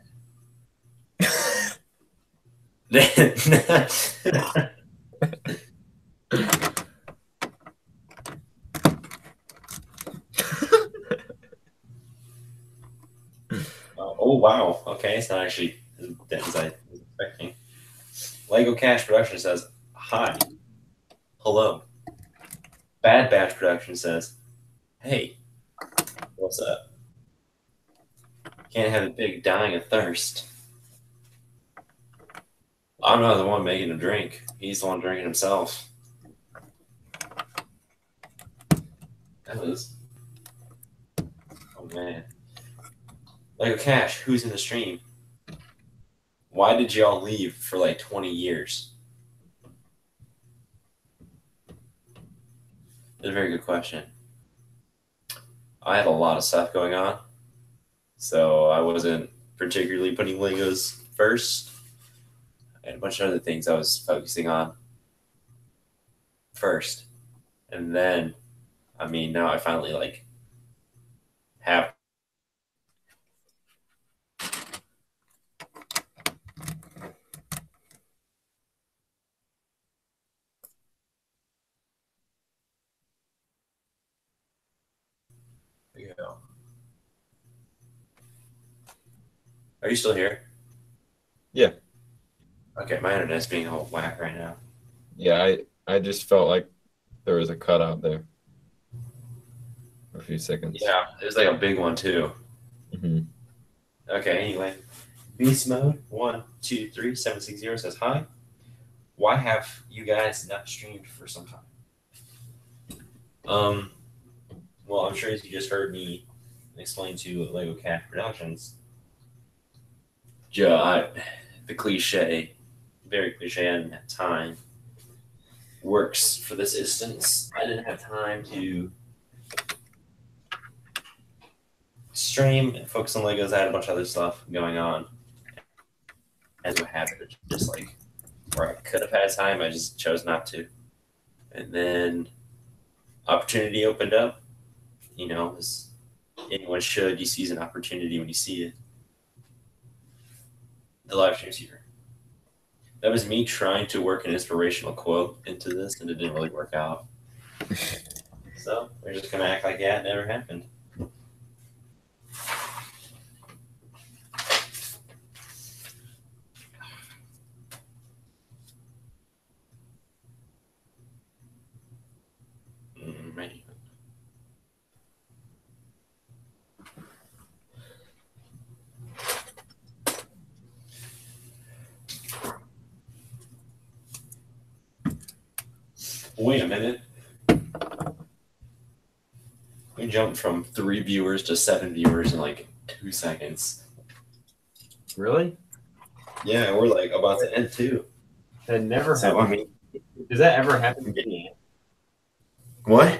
Oh wow. Okay, it's not actually as dense as I was expecting. Lego Cash Production says hi, hello. Bad Batch Production says, hey, what's up? Can't have a big dying of thirst. I'm not the one making him drink. He's the one drinking himself. That was. Oh man. Lego Cash, who's in the stream? Why did y'all leave for like 20 years? That's a very good question. I had a lot of stuff going on, so I wasn't particularly putting Legos first. I had a bunch of other things I was focusing on first. And then, I mean, now I finally like have. You know. Are you still here? Yeah. Okay, my internet's being all whack right now. Yeah, I just felt like there was a cutout there for a few seconds. Yeah, it was like a big one too. Mm-hmm. Okay, anyway. Beast mode 123760 says hi. Why have you guys not streamed for some time? Well, I'm sure as you just heard me explain to Lego Cash Productions, the cliche, very cliche and time works for this instance. I didn't have time to stream and focus on Legos. I had a bunch of other stuff going on. As would happen, just like where I could have had time, I just chose not to. And then opportunity opened up. You know, as anyone should, you seize an opportunity when you see it. The live stream's here. That was me trying to work an inspirational quote into this, and it didn't really work out. So we're just gonna act like that never happened. Man. Wait a minute. We jumped from 3 viewers to 7 viewers in like 2 seconds. Really? Yeah, we're like about to end too. That never So, I happened. mean, Does that ever happen at the end? what?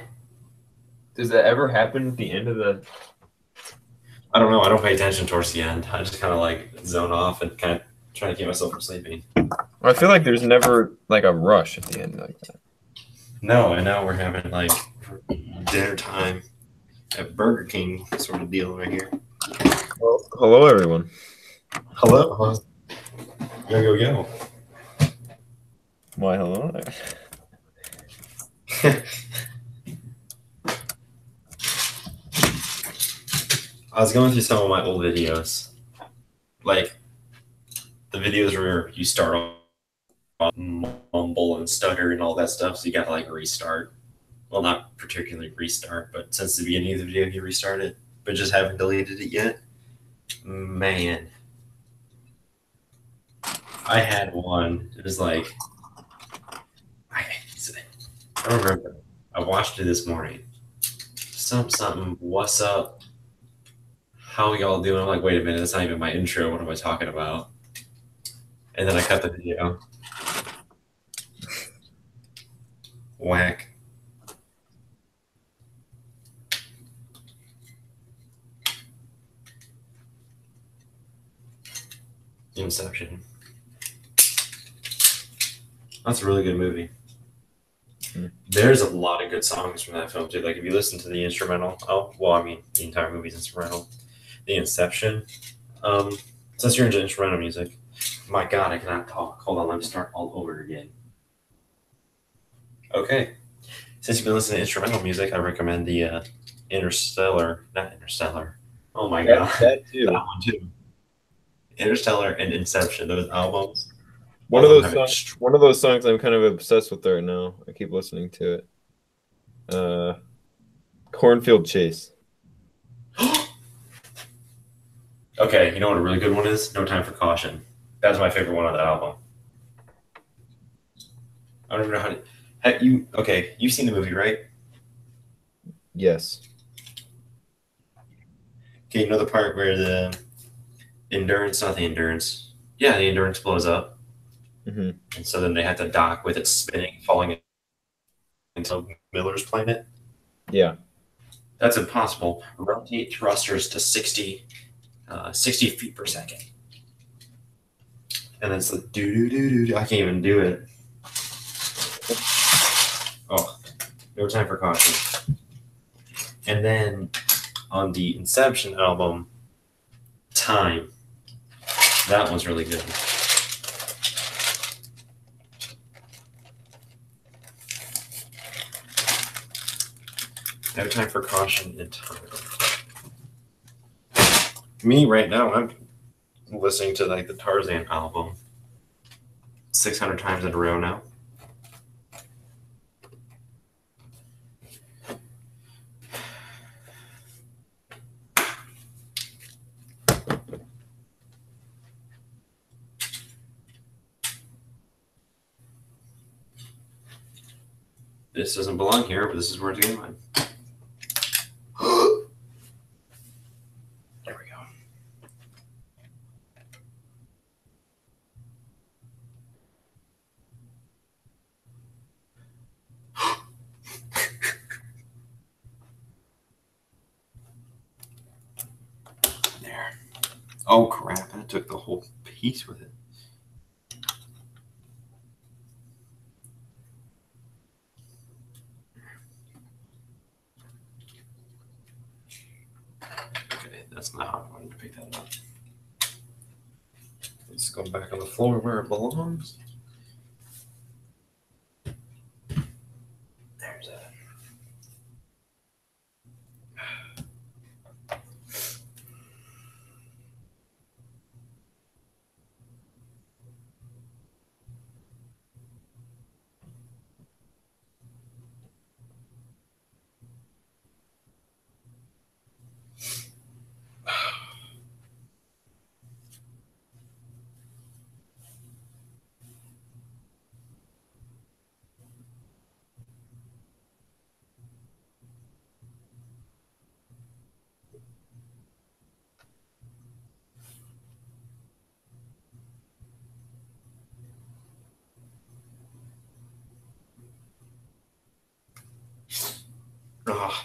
Does that ever happen at the end of the? I don't know. I don't pay attention towards the end. I just kind of like zone off and kind of try to keep myself from sleeping. I feel like there's never like a rush at the end like that. No, and now we're having like dinner time at Burger King sort of deal right here. Well, hello everyone. Hello. Yo. Why hello there? I was going through some of my old videos, like the videos where you start off mumble and stutter and all that stuff, so you got to like restart. Well, not particularly restart, but since the beginning of the video you restarted, but just haven't deleted it yet. Man, I had one. It was like I don't remember. I watched it this morning. Something. What's up? How y'all doing? I'm like, wait a minute, that's not even my intro. What am I talking about? And then I cut the video. Whack. Inception. That's a really good movie. There's a lot of good songs from that film too. Like if you listen to the instrumental, oh well, I mean the entire movie's instrumental. The Inception. Since you're into instrumental music, my God, I cannot talk. Hold on, let me start all over again. Okay, since you've been listening to instrumental music, I recommend the Interstellar, not Interstellar. Oh my God, That too. that one too. Interstellar and Inception, those albums. One of those songs. One of those songs I'm kind of obsessed with right now. I keep listening to it. Cornfield Chase. Okay, you know what a really good one is? No Time for Caution. That's my favorite one on the album. I don't even know how to. Have you okay? You've seen the movie, right? Yes. Okay, you know the part where the endurance, not the endurance. Yeah, the endurance blows up. Mm-hmm. And so then they had to dock with it spinning, falling into Miller's planet. Yeah. That's impossible. Rotate thrusters to 60 feet per second. And then it's like, do. I can't even do it. Oh, No Time for Caution. And then on the Inception album, Time. That one's really good. No Time for Caution and Time. Me right now, I'm listening to like the Tarzan album 600 times in a row now. This doesn't belong here, but this is where it's going. There we go. There. Oh crap, I took the whole piece with it. Okay, that's not how I wanted to pick that up. Let's go back on the floor where it belongs. There's that. Oh.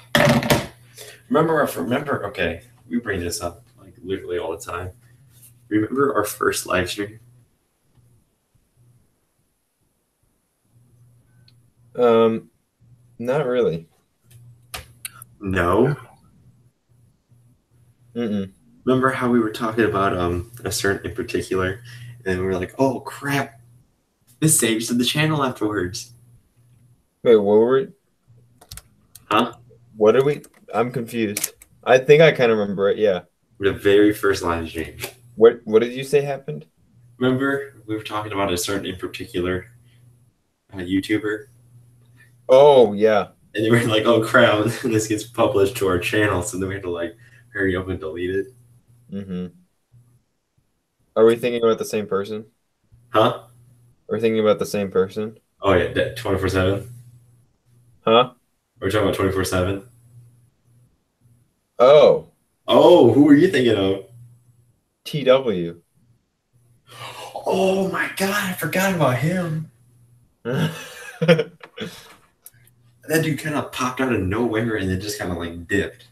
Remember, okay, we bring this up like literally all the time. Remember our first live stream? Not really. No. Mm-mm. Remember how we were talking about a certain in particular, and we were like, "Oh crap, this saves to the channel afterwards." Wait, what were we? Huh? What are we? I'm confused. I think I kind of remember it. Yeah. The very first live stream. What did you say happened? Remember we were talking about a certain in particular YouTuber, Oh yeah. and they were like, "Oh crap, this gets published to our channel," so then we had to like hurry up and delete it. Mm-hmm. Are we thinking about the same person? Huh? Are we thinking about the same person? Oh yeah, 24/7. Huh? We're talking about 24/7. Oh, Oh, who were you thinking of? TW. Oh my God, I forgot about him. That dude kind of popped out of nowhere and then just kind of like dipped.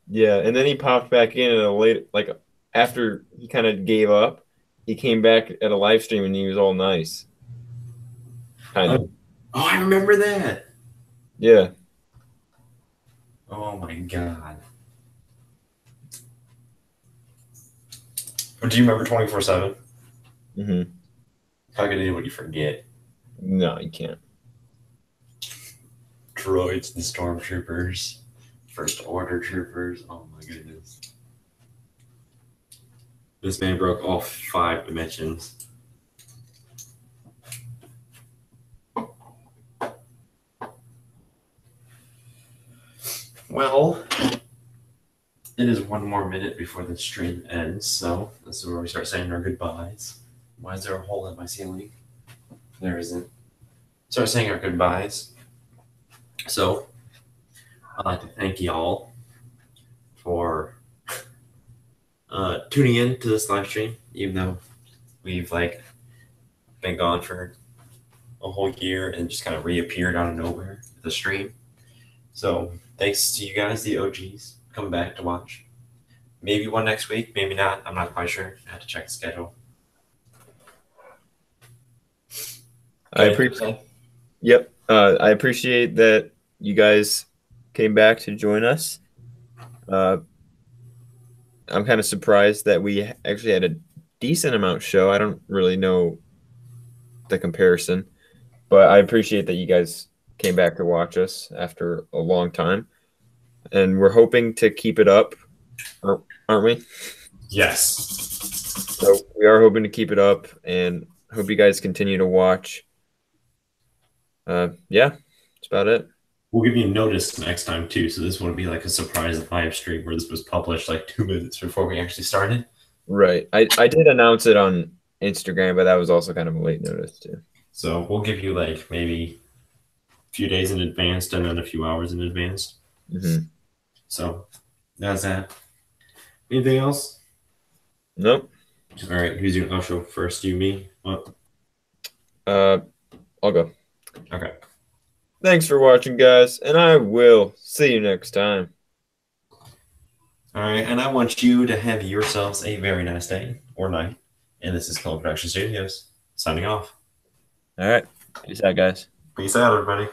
Yeah, and then he popped back in at a late, like after he kind of gave up, he came back at a live stream and he was all nice, kind of. Oh, oh, I remember that. Yeah, Oh my god. But do you remember 24/7? hmm How could anybody forget? No, you can't. Droids and stormtroopers, first order troopers. Oh my goodness. This man broke all 5 dimensions. Well, it is 1 more minute before the stream ends, so this is where we start saying our goodbyes. Why is there a hole in my ceiling? There isn't. Start saying our goodbyes. So I'd like to thank y'all for tuning in to this live stream, even though we've like been gone for a whole year and just kind of reappeared out of nowhere the stream. So thanks to you guys, the OGs, coming back to watch. Maybe one next week, maybe not. I'm not quite sure. I have to check the schedule. I appreciate. Yep, I appreciate that you guys came back to join us. I'm kind of surprised that we actually had a decent amount show. I don't really know the comparison, but I appreciate that you guys came back to watch us after a long time, and we're hoping to keep it up, aren't we? Yes. So we are hoping to keep it up, and hope you guys continue to watch. Yeah, that's about it. We'll give you notice next time too, so this wouldn't be like a surprise live stream where this was published like 2 minutes before we actually started. Right. I did announce it on Instagram, but that was also kind of a late notice too. So we'll give you like maybe a few days in advance and then a few hours in advance. Mm-hmm. So that's that. Anything else? Nope. All right, who's doing outro first? You, me? What? I'll go. Okay. Thanks for watching, guys, and I will see you next time. All right, and I want you to have yourselves a very nice day or night. And this is Color Production Studios signing off. All right. Peace out, guys. Peace out, everybody.